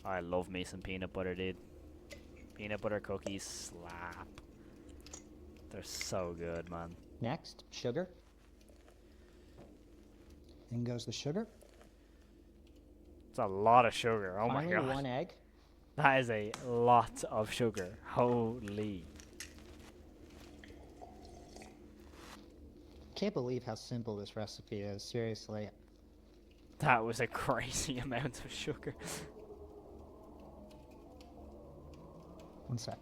I love me some peanut butter, dude. Peanut butter cookies slap. They're so good, man. Next, sugar. In goes the sugar. It's a lot of sugar. Oh Finally, my god. 1 egg. That is a lot of sugar. Holy. Can't believe how simple this recipe is, seriously. That was a crazy amount of sugar. 1 sec.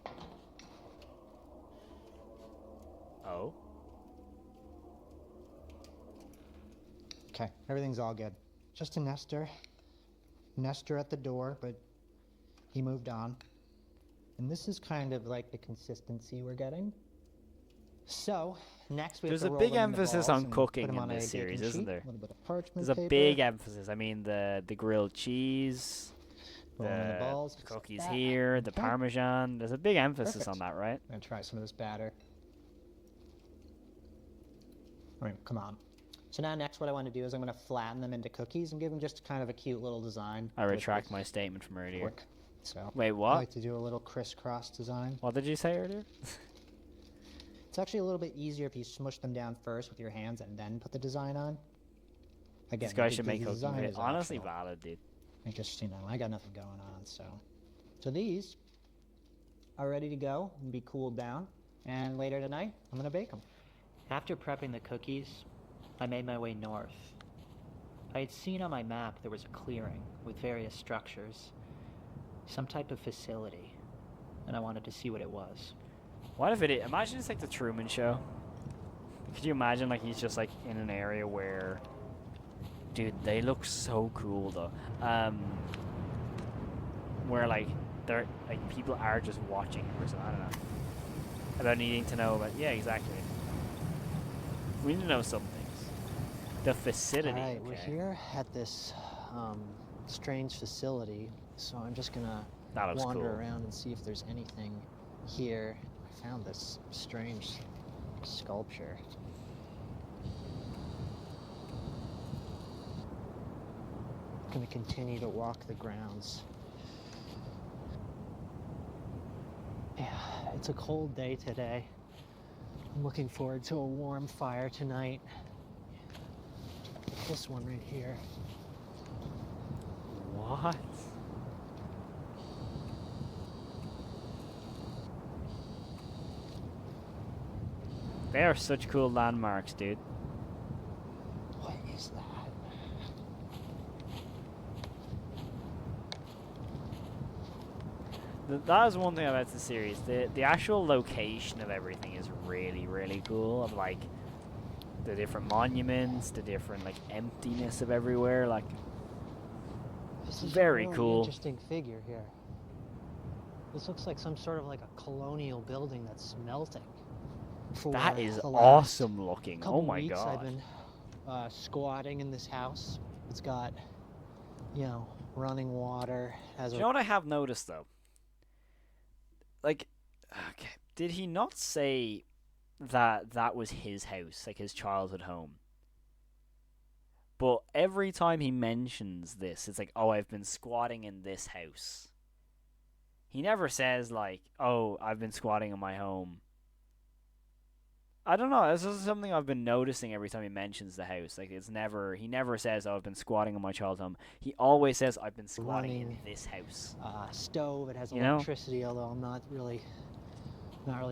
Oh? Okay, everything's all good. Just a Nestor. Nestor at the door, but he moved on. And this is kind of like the consistency we're getting. So, next we There's have to a roll big them into emphasis balls on and cooking put them in on a this series, baking isn't sheet, there? A little bit of parchment There's a paper, big emphasis. I mean, the grilled cheese, roll them in the the balls, just like cookies that. here, the Okay. Parmesan. There's a big emphasis Perfect. on that, right? I'm gonna try some of this batter. All right, come on. So now next what I want to do is I'm going to flatten them into cookies and give them just kind of a cute little design. I with retract this my statement from earlier. fork. So Wait, I what? like to do a little crisscross design. What did you say earlier? It's actually a little bit easier if you smush them down first with your hands and then put the design on. Again, This guy the should make cooking design videos. is Honestly, optional. valid, dude. I just, I got nothing going on, so these are ready to go and be cooled down. And later tonight, I'm going to bake them. After prepping the cookies, I made my way north. I had seen on my map there was a clearing with various structures, some type of facility, and I wanted to see what it was. What if imagine it's like the Truman Show. Could you imagine like he's just like in an area where, dude, they look so cool though. Where like they're like people are just watching or something. I don't know. About needing to know about exactly. We need to know some things. The facility. All right, we're okay. here at this strange facility, so I'm just gonna That looks wander cool. around and see if there's anything here. I found this strange sculpture. I'm gonna continue to walk the grounds. Yeah, it's a cold day today. I'm looking forward to a warm fire tonight. This one right here. What? They are such cool landmarks, dude. What is that? That is one thing about the series. The actual location of everything is really, really cool. Of like the different monuments, the different like emptiness of everywhere. Like This is very a really cool. interesting figure here. This looks like some sort of like a colonial building that's melting. For that is the last awesome looking. couple Oh my weeks god. I've been squatting in this house. It's got, running water. Has Do you know what I have noticed though? Like, okay, did he not say that was his house, like his childhood home? But every time he mentions this, it's like, oh, I've been squatting in this house. He never says like, oh, I've been squatting in my home. I don't know. This is something I've been noticing every time he mentions the house. Like, he never says, oh, I've been squatting in my childhood home. He always says, I've been squatting in Running, this house. Stove. It has You know? electricity, although I'm not really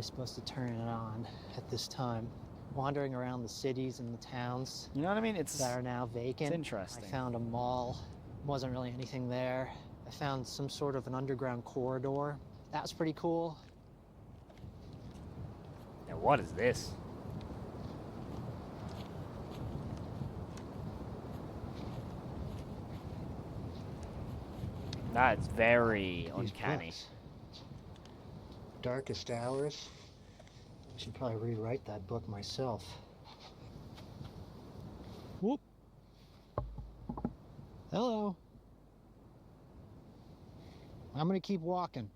supposed to turn it on at this time. Wandering around the cities and the towns You know what I mean? It's that are now vacant. interesting. I found a mall. Wasn't really anything there. I found some sort of an underground corridor. That was pretty cool. Now, what is this? That's very These uncanny. books. Darkest Hours. I should probably rewrite that book myself. Whoop. Hello. I'm gonna keep walking.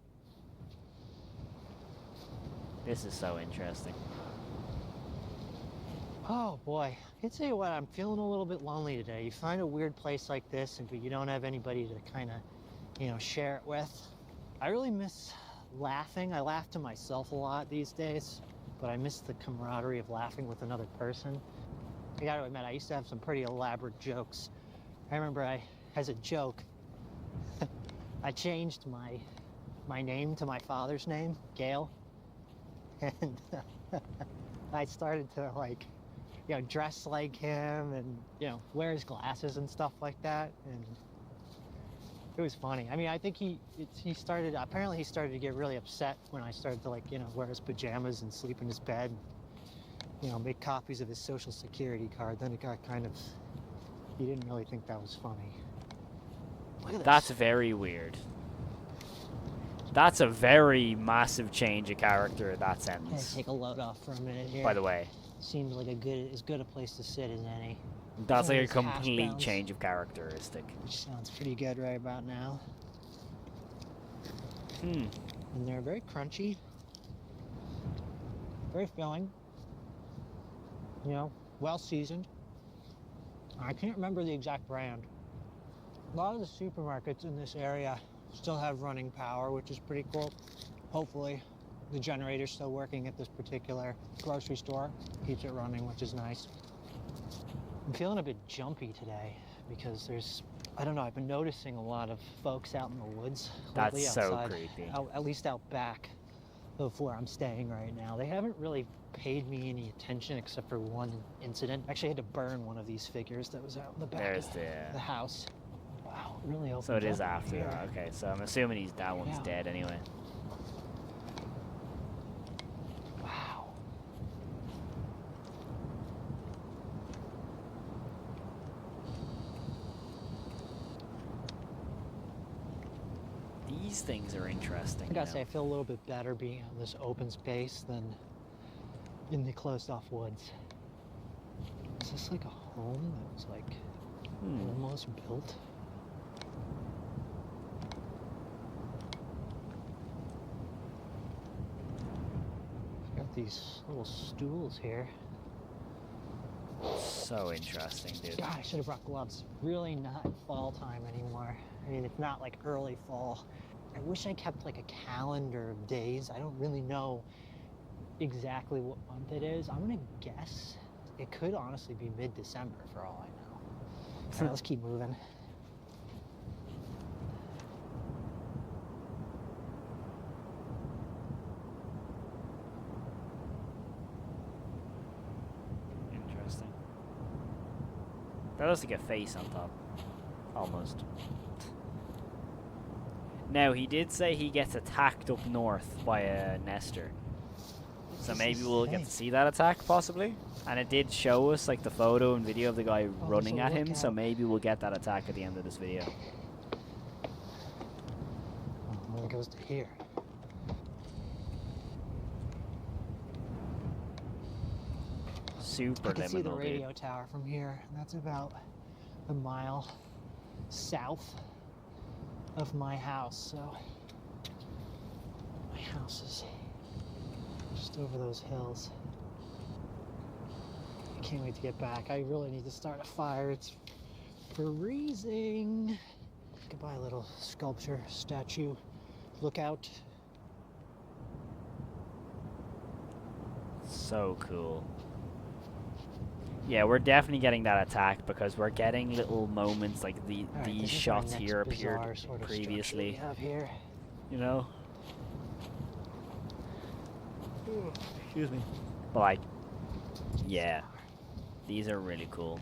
This is so interesting. Oh boy, I can tell you what, I'm feeling a little bit lonely today. You find a weird place like this, but you don't have anybody to kind of, share it with. I really miss laughing. I laugh to myself a lot these days, but I miss the camaraderie of laughing with another person. I gotta admit, I used to have some pretty elaborate jokes. I remember as a joke, I changed my name to my father's name, Gail, and I started to dress like him and, wear his glasses and stuff like that. And it was funny. I mean, I think apparently he started to get really upset when I started to wear his pajamas and sleep in his bed, and, make copies of his social security card. Then it got he didn't really think that was funny. Look at this. That's very weird. That's a very massive change of character in that Okay, sentence. take a load off for a minute here. By the way, seems like as good a place to sit as any. that's like a These hash complete browns, change of characteristic. which sounds pretty good right about now. Hmm. And they're very crunchy, very filling, well seasoned. I can't remember the exact brand. A lot of the supermarkets in this area still have running power, which is pretty cool. Hopefully the generator's still working at this particular grocery store. Keeps it running, which is nice. I'm feeling a bit jumpy today because I don't know, I've been noticing a lot of folks out in the woods lately. That's so outside, creepy. at least out back of where I'm staying right now. They haven't really paid me any attention except for one incident. Actually, I had to burn one of these figures that was out in the back There's of the house. Wow, it really opened So it is up after here. that. Okay, so I'm assuming that one's Yeah. dead anyway. Wow. These things are interesting. I gotta you say, I know? feel a little bit better being on this open space than in the closed off woods. Is this like a home that was almost built? Got these little stools here. So interesting, dude. God, I should have brought gloves. Really not fall time anymore. I mean, it's not like early fall. I wish I kept like a calendar of days. I don't really know exactly what month it is. I'm gonna guess it could honestly be mid-December for all I know. All right, let's keep moving. Interesting. That looks like a face on top. Almost. Now, he did say he gets attacked up north by a nester. So This maybe is we'll get insane. to see that attack, possibly. And it did show us, like, the photo and video of the guy there's running a at him, so lookout. maybe we'll get that attack at the end of this video. Oh, and it goes to here. Super I can see the liminal, radio dude. tower from here, and that's about a mile south of my house. So my house is just over those hills. I can't wait to get back. I really need to start a fire. It's freezing. Goodbye, little sculpture, statue. Look out. So cool. Yeah, we're definitely getting that attack because we're getting little moments like All right, these this is our shots next here bizarre appeared sort of structure previously. we have here. You know? Excuse me. But like, yeah, these are really cool.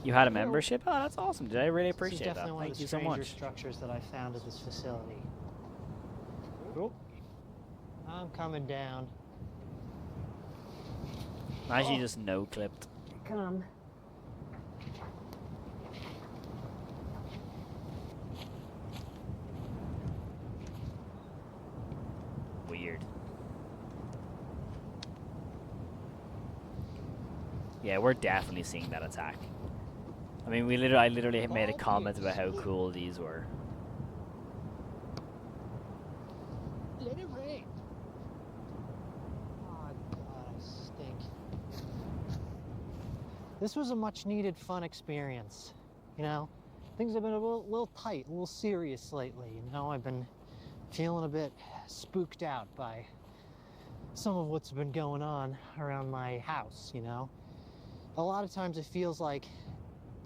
You had a membership? Oh, that's awesome, dude. I really This is appreciate that. definitely one Thank of the you so stranger much. structures that I found at this facility. Oh, I'm coming down. Imagine you Oh. just no-clipped. Come. Weird. Yeah, we're definitely seeing that attack. I mean, I literally made a comment about how cool these were. Let it rain. This was a much needed fun experience. You know, things have been a little tight, a little serious lately. You know, I've been feeling a bit spooked out by some of what's been going on around my house, you know. A lot of times it feels like,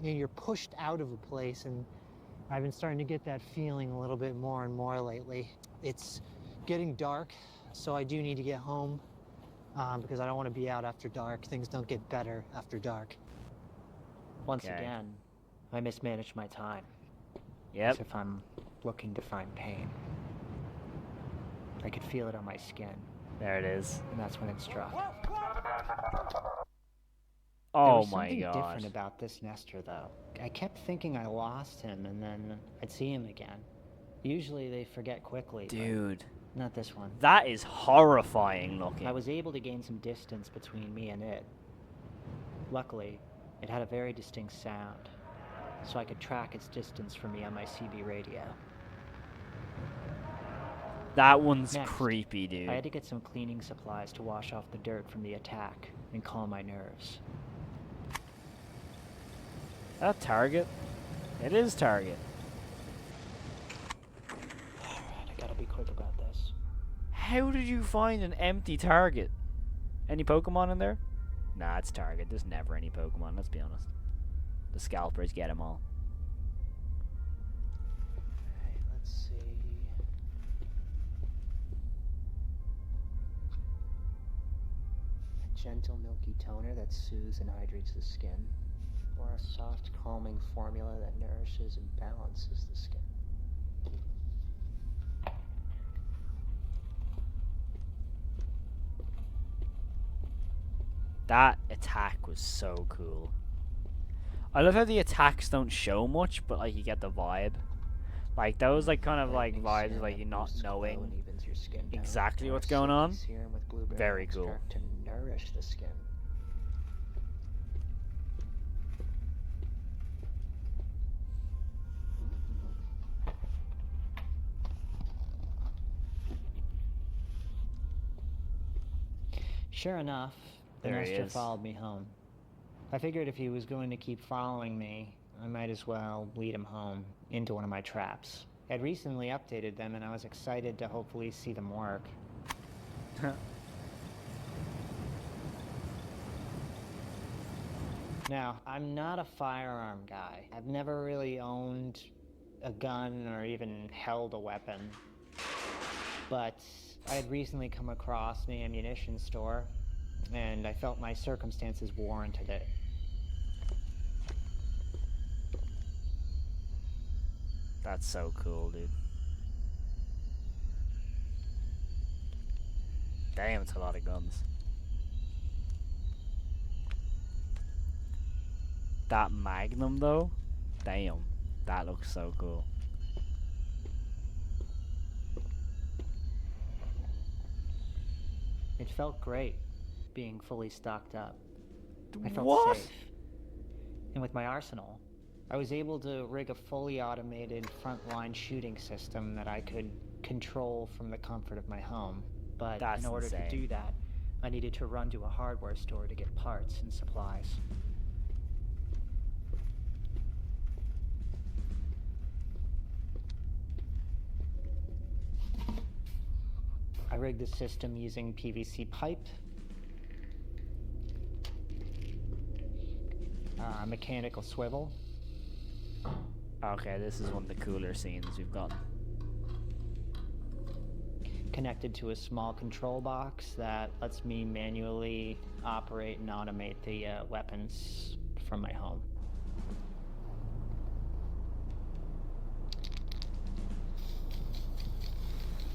you know, you're pushed out of a place, and I've been starting to get that feeling a little bit more and more lately. It's getting dark, so I do need to get home because I don't want to be out after dark. Things don't get better after dark. Once Okay. again, I mismanaged my time. Yep. As if I'm looking to find pain. I could feel it on my skin, There it is. and that's when it struck. There Oh was my something god. different about this nester, though. I kept thinking I lost him, and then I'd see him again. Usually they forget quickly, Dude. but not this one. That is horrifying looking. I was able to gain some distance between me and it. Luckily, it had a very distinct sound, so I could track its distance from me on my CB radio. That one's Next, creepy, dude. I had to get some cleaning supplies to wash off the dirt from the attack and calm my nerves. That Target? It is Target. Alright, I gotta be quick about this. How did you find an empty Target? Any Pokemon in there? Nah, it's Target. There's never any Pokemon, let's be honest. The scalpers get them all. Okay, let's see. A gentle milky toner that soothes and hydrates the skin, or a soft calming formula that nourishes and balances the skin. That attack was so cool. I love how the attacks don't show much, but like you get the vibe. Like those like kind of like vibes like you not knowing exactly what's going on. Very cool. To nourish the skin. Sure enough, the There he nester is. followed me home. I figured if he was going to keep following me, I might as well lead him home into one of my traps. I'd recently updated them, and I was excited to hopefully see them work. Now, I'm not a firearm guy. I've never really owned a gun or even held a weapon. But I had recently come across an ammunition store, and I felt my circumstances warranted it. That's so cool, dude. Damn, it's a lot of guns. That Magnum, though? Damn. That looks so cool. It felt great being fully stocked up. I felt What? safe. And with my arsenal, I was able to rig a fully automated frontline shooting system that I could control from the comfort of my home. But That's in order insane. to do that, I needed to run to a hardware store to get parts and supplies. I rigged the system using PVC pipe, mechanical swivel, Okay, this is one of the cooler scenes we've gotten. connected to a small control box that lets me manually operate and automate the weapons from my home.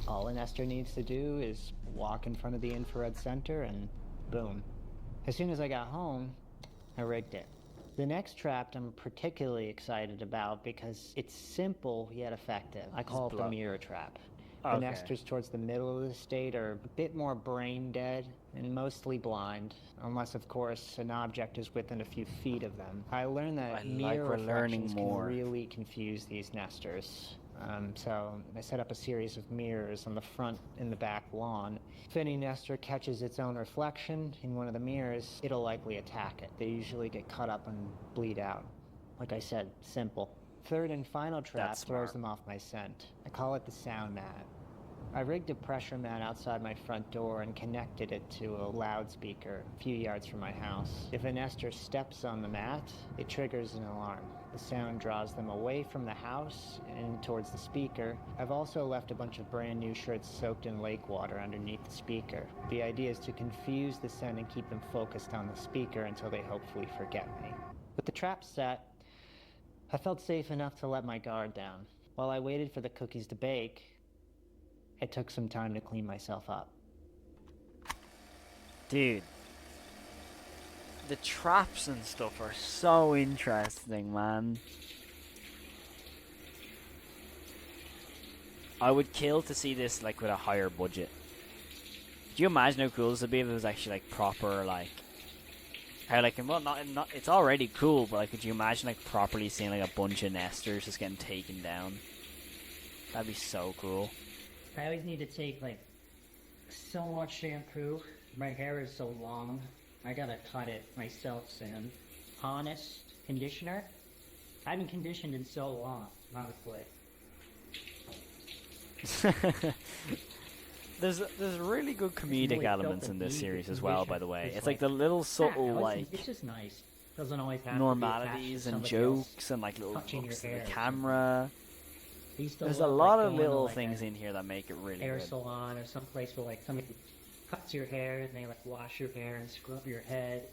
All a nester needs to do is walk in front of the infrared center and boom. As soon as I got home, I rigged it. The next trap I'm particularly excited about because it's simple yet effective. I call it the mirror trap. The Okay. nesters towards the middle of the state are a bit more brain dead and mostly blind, unless of course an object is within a few feet of them. I learned that I like mirror we're learning reflections more. can really confuse these nesters. So I set up a series of mirrors on the front and the back lawn. If any nester catches its own reflection in one of the mirrors, it'll likely attack it. They usually get cut up and bleed out. Like I said, simple. Third and final trap That's throws smart. them off my scent. I call it the sound mat. I rigged a pressure mat outside my front door and connected it to a loudspeaker a few yards from my house. If a nester steps on the mat, it triggers an alarm. The sound draws them away from the house and towards the speaker. I've also left a bunch of brand new shirts soaked in lake water underneath the speaker. The idea is to confuse the scent and keep them focused on the speaker until they hopefully forget me. With the trap set, I felt safe enough to let my guard down. While I waited for the cookies to bake, it took some time to clean myself up. Dude, the traps and stuff are so interesting, man. I would kill to see this like with a higher budget. Do you imagine how cool this would be if it was actually like proper, like how like well not it's already cool, but like could you imagine like properly seeing like a bunch of nesters just getting taken down? That'd be so cool. I always need to take like so much shampoo. My hair is so long. I gotta cut it myself soon. Honest conditioner. I haven't conditioned in so long, honestly. There's really good comedic really elements felt in the this need series to as well, by condition. the way. It's It's like the like, little subtle Yeah, like it's just nice. Doesn't always have normalities to be and attached to somebody else jokes and like little touching looks your at the hair. camera. I used to There's a love, lot like, of going to, little like, things a in here that make it really hair good. salon or someplace where like somebody cuts your hair and they like wash your hair and scrub your head.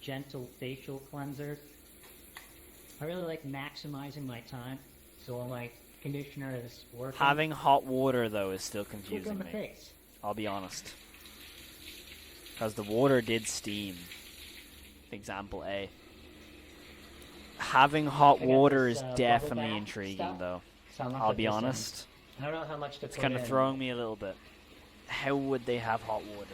Gentle facial cleanser. I really like maximizing my time, so while my conditioner is working, Having hot water though is still look on confusing the me. face. I'll be honest. Because the water did steam. Example A. Having hot I got water this, is bubble definitely bath intriguing stuff, though. so I'm I'll up be at this end. honest. I don't know how much to It's put kind of in. throwing me a little bit. How would they have hot water?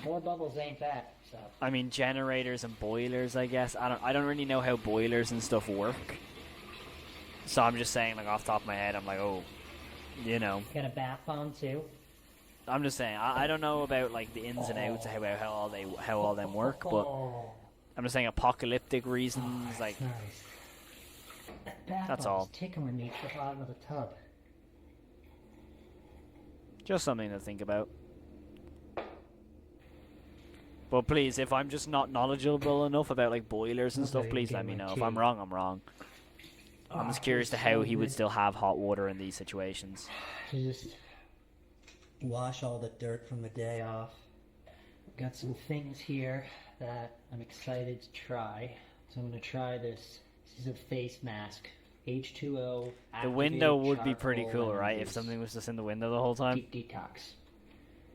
More bubbles ain't bad. So I mean, generators and boilers, I guess. I don't really know how boilers and stuff work. So I'm just saying, like off the top of my head, I'm like, oh, you know. got a bath bomb too. I'm just saying, I don't know about like the ins and outs of how all them work, but Oh, I'm just saying apocalyptic reasons, like nice. That bath That's bomb all. is tickling me at the bottom of the tub. just something to think about. But please, if I'm just not knowledgeable enough about like boilers and stuff, Okay, please get let me my know. If tea. I'm wrong, I'm wrong. I'm just curious to how he would still have hot water in these situations. You just wash all the dirt from the day off. Got some things here that I'm excited to try. So I'm gonna try this. This is a face mask. H2O. The window activated would be pretty charcoal cool, right? If lemon something was just in the window the whole time, juice. Detox.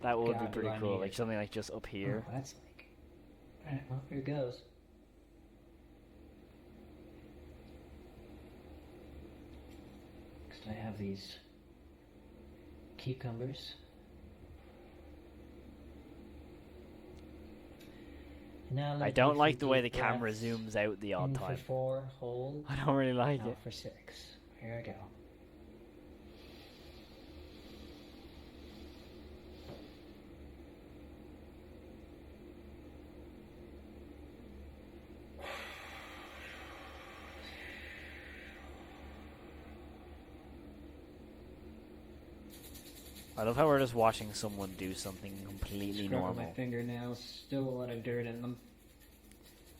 that would be God, do pretty I cool. need Like it. something like just up here. Oh, that's like. Alright, well, here goes. Next, I have these cucumbers. Now I let don't me like the way the deep camera breaths. zooms out the odd In time. for 4, hold. I don't really like Out it. for 6. Here I go. I love how we're just watching someone do something completely Scrubbing my normal. fingernails, still a lot of dirt in them.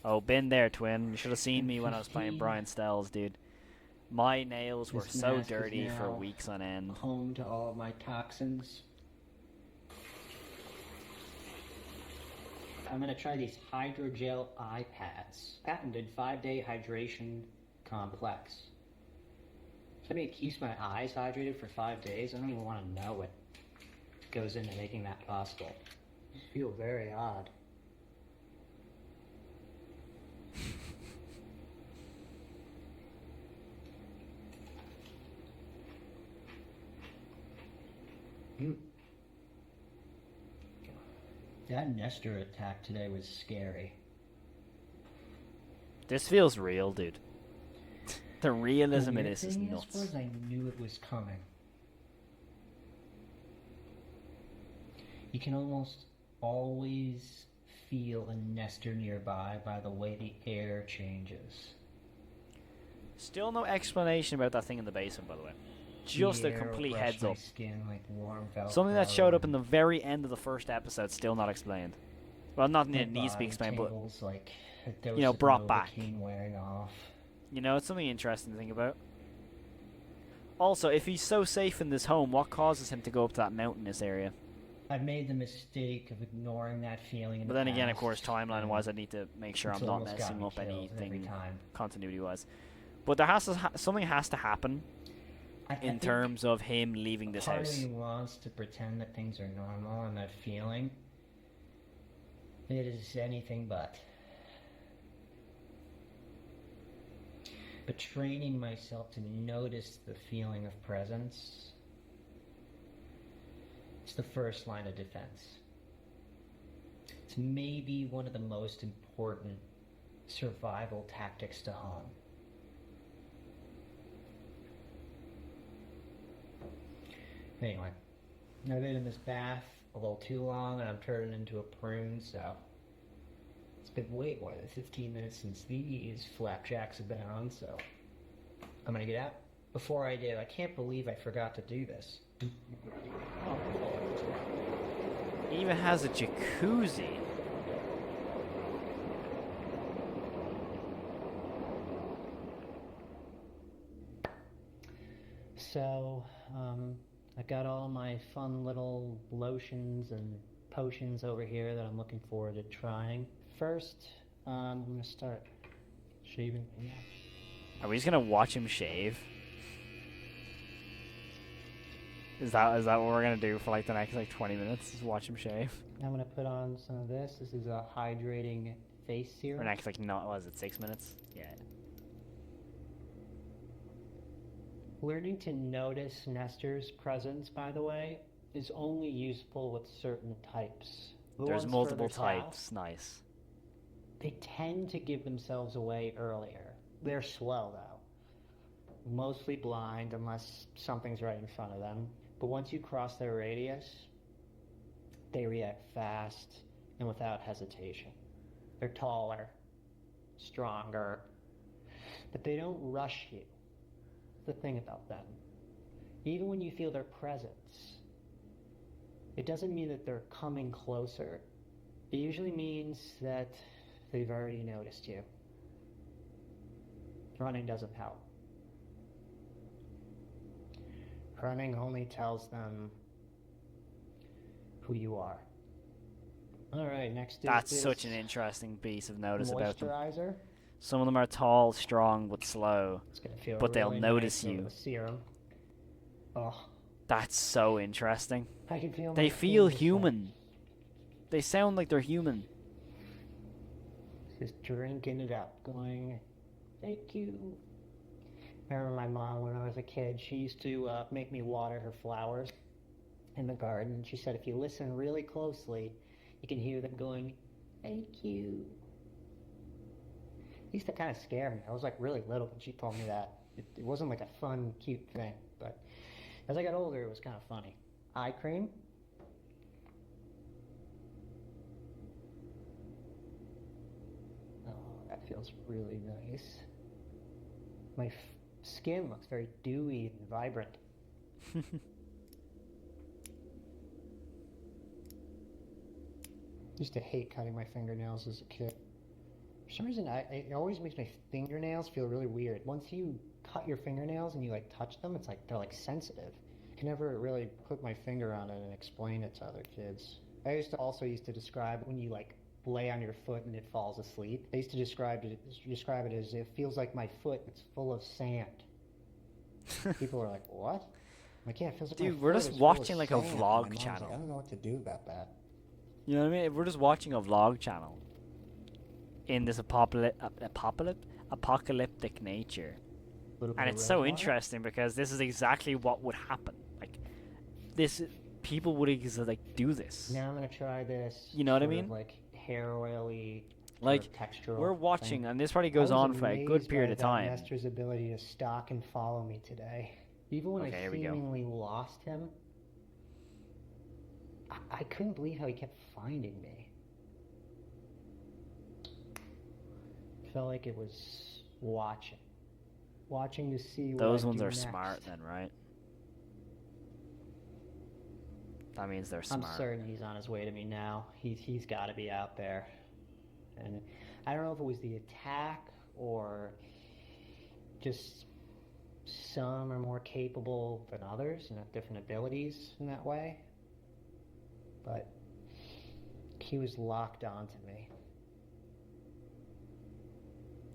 Oh, been there, twin. You should have seen me when I was playing 15. Brian Stells, dude. My nails were This so mask is dirty for now weeks on end. Home to all of my toxins. I'm gonna try these hydrogel eye pads. Patented 5-day hydration complex. So I mean, it keeps my eyes hydrated for 5 days. I don't even want to know what goes into making that possible. I feel very odd. That Nestor attack today was scary. This feels real, dude. The realism in weird this is thing nuts. was I knew it was coming. You can almost always feel a nester nearby by the way the air changes. Still no explanation about that thing in the basement, by the way. Just The a air complete brushed heads my up. skin like warm Something that Velcro showed up in and the very end of the first episode, still not explained. Well, not my it needs to be body explained, but tingles like a dose you know, of brought back. Novocaine wearing off. you know, it's something interesting to think about. Also, if he's so safe in this home, what causes him to go up to that mountainous area? I've made the mistake of ignoring that feeling in But the then again, of past, course, timeline-wise, I and need to make sure it's I'm not almost got messing me up killed every anything time. continuity-wise. But there has to something has to happen I in think terms of him leaving this part house. of me wants to pretend that things are normal, and that feeling, it is anything but. But training myself to notice the feeling of presence, it's the first line of defense. It's maybe one of the most important survival tactics to hone. Anyway, I've been in this bath a little too long and I'm turning into a prune, so it's been way more than 15 minutes since these flapjacks have been on, so I'm gonna get out. Before I do, I can't believe I forgot to do this. He even has a jacuzzi. So, I got all my fun little lotions and potions over here that I'm looking forward to trying. First, I'm gonna start shaving. Yeah. Are we just gonna watch him shave? Is that what we're gonna do for like the next 20 minutes? Just watch him shave? I'm gonna put on some of this. This is a hydrating face For serum. the next what was it, 6 minutes? Yeah. Learning to notice Nestor's presence, by the way, is only useful with certain types. The There's ones multiple further south, types. Nice. they tend to give themselves away earlier. They're slow, though. Mostly blind unless something's right in front of them. But once you cross their radius, they react fast and without hesitation. They're taller, stronger, but they don't rush you. The thing about them. Even when you feel their presence, it doesn't mean that they're coming closer. It usually means that they've already noticed you. Running doesn't help. Running only tells them who you are. Alright, next is That's this such an interesting piece of notice about them. moisturizer. Some of them are tall, strong, but slow. It's gonna feel But they'll really notice nice over you. the serum. Oh, That's so interesting. I can feel They my feel fingers human. They sound like they're human. Just drinking it up, going, thank you. I remember my mom when I was a kid, she used to make me water her flowers in the garden. She said if you listen really closely, you can hear them going, thank you. It used to kind of scare me. I was like really little when she told me that. It wasn't like a fun, cute thing, but as I got older, it was kind of funny. Eye cream. Oh, that feels really nice. My skin looks very dewy and vibrant. Used to hate cutting my fingernails as a kid. For some reason, it always makes my fingernails feel really weird. Once you cut your fingernails and you like touch them, it's like they're like sensitive. I can never really put my finger on it and explain it to other kids. I used to describe when you like lay on your foot and it falls asleep. I used to describe it as it feels like my foot is full of sand. People are like, what? I'm like, yeah, it feels like my Dude, we're foot just is full of watching like a sand. And vlog my mom's like, channel. I don't know what to do about that. You know what I mean? We're just watching a vlog channel in this apocalyptic nature. And it's so interesting because this is exactly what would happen. Like, people would like do this. Now I'm gonna try this. You know what I sort of mean? like hair oily Like, textural we're watching, thing. and this probably I goes was on for a good amazed period by of that time. Nestor's ability to stalk and follow me today. Even when Okay, I here we go. seemingly lost him, I couldn't believe how he kept finding me. Felt like it was watching to see what Those I'd ones do are next. smart then, right? That means they're I'm smart. certain he's on his way to me now. He's got to be out there. And I don't know if it was the attack or just some are more capable than others and have different abilities in that way. But he was locked onto me.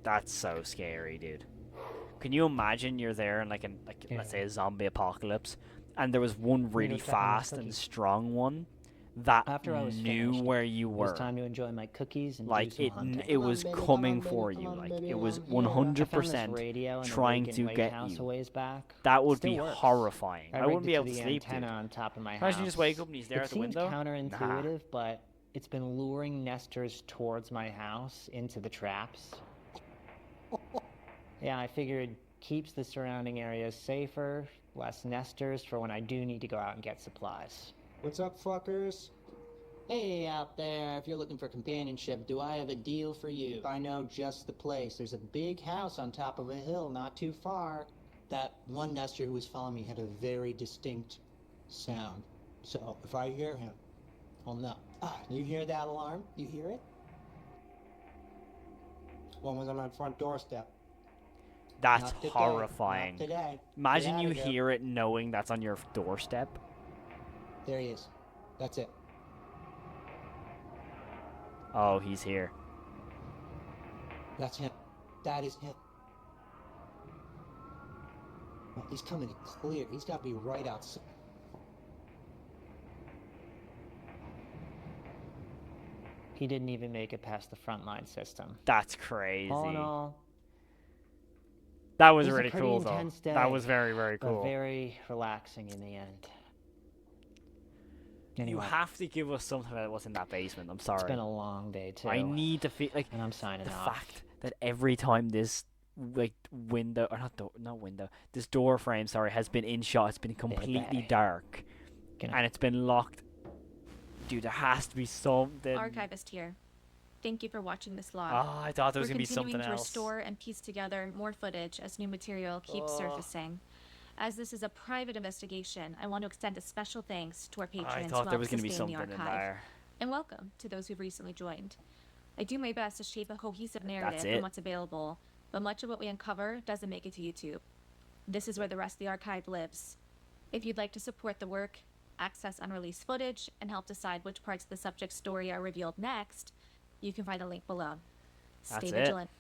That's so scary, dude. Can you imagine you're there in like Yeah. let's say a zombie apocalypse, and there was one really go check on those fast and cookies. strong one that After I was knew finished, where you It was were. time to enjoy my cookies and do Like some it hunting. it was coming for you. Like it was 100% trying to get house you. a ways back. That would Still be works. horrifying. I wouldn't rigged be it able to to the sleep, antenna dude. on top of my house. Imagine you just wake up and he's there It at the seems window. counterintuitive, but it's been luring nesters towards my house into the traps. Yeah, I figured keeps the surrounding areas safer, less nesters for when I do need to go out and get supplies. What's up, fuckers? Hey out there, if you're looking for companionship, do I have a deal for you? I know just the place. There's a big house on top of a hill not too far. That one nester who was following me had a very distinct sound. So if I hear him, I'll know. You hear that alarm? You hear it? One was on my front doorstep. That's Not today, horrifying. Not today. Imagine Get you outta here. hear it knowing that's on your doorstep. There he is. That's it. Oh, he's here. That's him. That is him. Well, he's coming clear. He's got to be right outside. He didn't even make it past the frontline system. That's crazy. All in all, That was it was a really pretty cool, though. intense day, That was very, very but cool. very relaxing in the end. You Anyway, have to give us something that was in that basement. I'm sorry. it's been a long day too. I need to feel like and I'm signing the off. fact that every time this like window or not window, this door frame, sorry, has been in shot, it's been completely Bye. dark, Good night. and it's been locked. Dude, there has to be something. Archivist here. Thank you for watching this log. Oh, I thought there was We're gonna be continuing something to else. restore and piece together more footage as new material keeps surfacing. As this is a private investigation, I want to extend a special thanks to our patrons I who thought there help was gonna be sustain something the in archive. there. And welcome to those who've recently joined. I do my best to shape a cohesive narrative it. from what's available, but much of what we uncover doesn't make it to YouTube. This is where the rest of the archive lives. If you'd like to support the work, access unreleased footage, and help decide which parts of the subject story are revealed next, you can find the link below. Stay That's it. vigilant.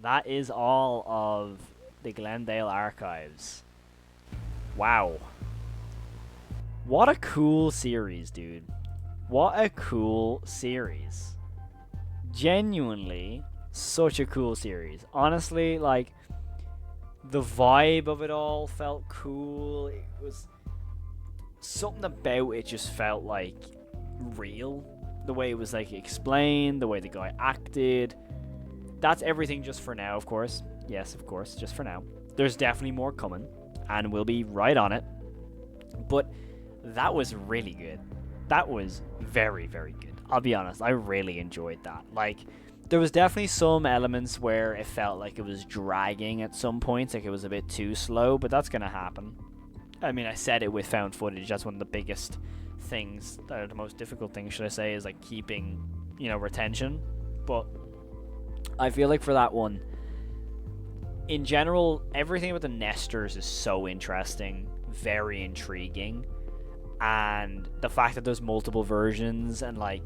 That is all of the Glendale archives. Wow. What a cool series, dude. What a cool series. Genuinely, such a cool series. Honestly, like, the vibe of it all felt cool. It was something about it just felt like real. The way it was like explained, the way the guy acted. That's everything just for now, of course. Yes, of course, just for now. There's definitely more coming, and we'll be right on it. But that was really good. That was very, very good. I'll be honest, I really enjoyed that. Like, there was definitely some elements where it felt like it was dragging at some points, like it was a bit too slow, but that's gonna happen. I mean, I said it with found footage. That's one of the biggest things, or the most difficult thing, should I say, is like keeping, retention. But I feel like for that one, in general, everything about the nesters is so interesting, very intriguing, and the fact that there's multiple versions and like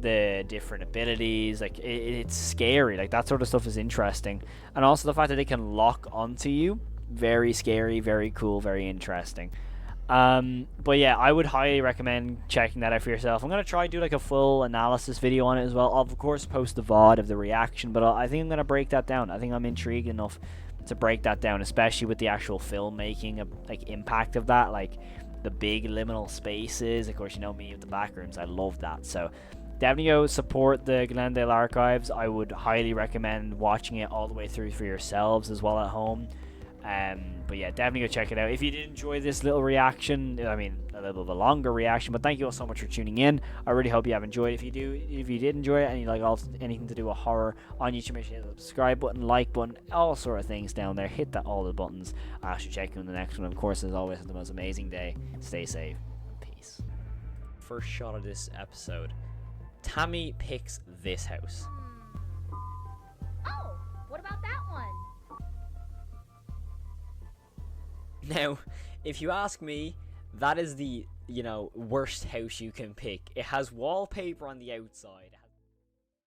the different abilities, like it's scary. Like that sort of stuff is interesting, and also the fact that they can lock onto you, very scary, very cool, very interesting. But yeah, I would highly recommend checking that out for yourself. I'm gonna try and do like a full analysis video on it as well. I'll of course post the VOD of the reaction, but I think I'm gonna break that down. I think I'm intrigued enough to break that down, especially with the actual filmmaking, like impact of that, like the big liminal spaces. Of course, you know me with the backrooms. I love that. So definitely go support the Glendale Archives. I would highly recommend watching it all the way through for yourselves as well at home. But yeah, definitely go check it out. If you did enjoy this little reaction, I mean a little bit of a longer reaction, but thank you all so much for tuning in. I really hope you have enjoyed. If you did enjoy it and you like anything to do with horror on YouTube, make sure you hit the subscribe button, like button, all sort of things down there. Hit all the buttons. I should check you in the next one. Of course, as always, have the most amazing day. Stay safe. Peace. First shot of this episode. Tammy picks this house. Oh, what about that one? Now, if you ask me, that is the, worst house you can pick. It has wallpaper on the outside.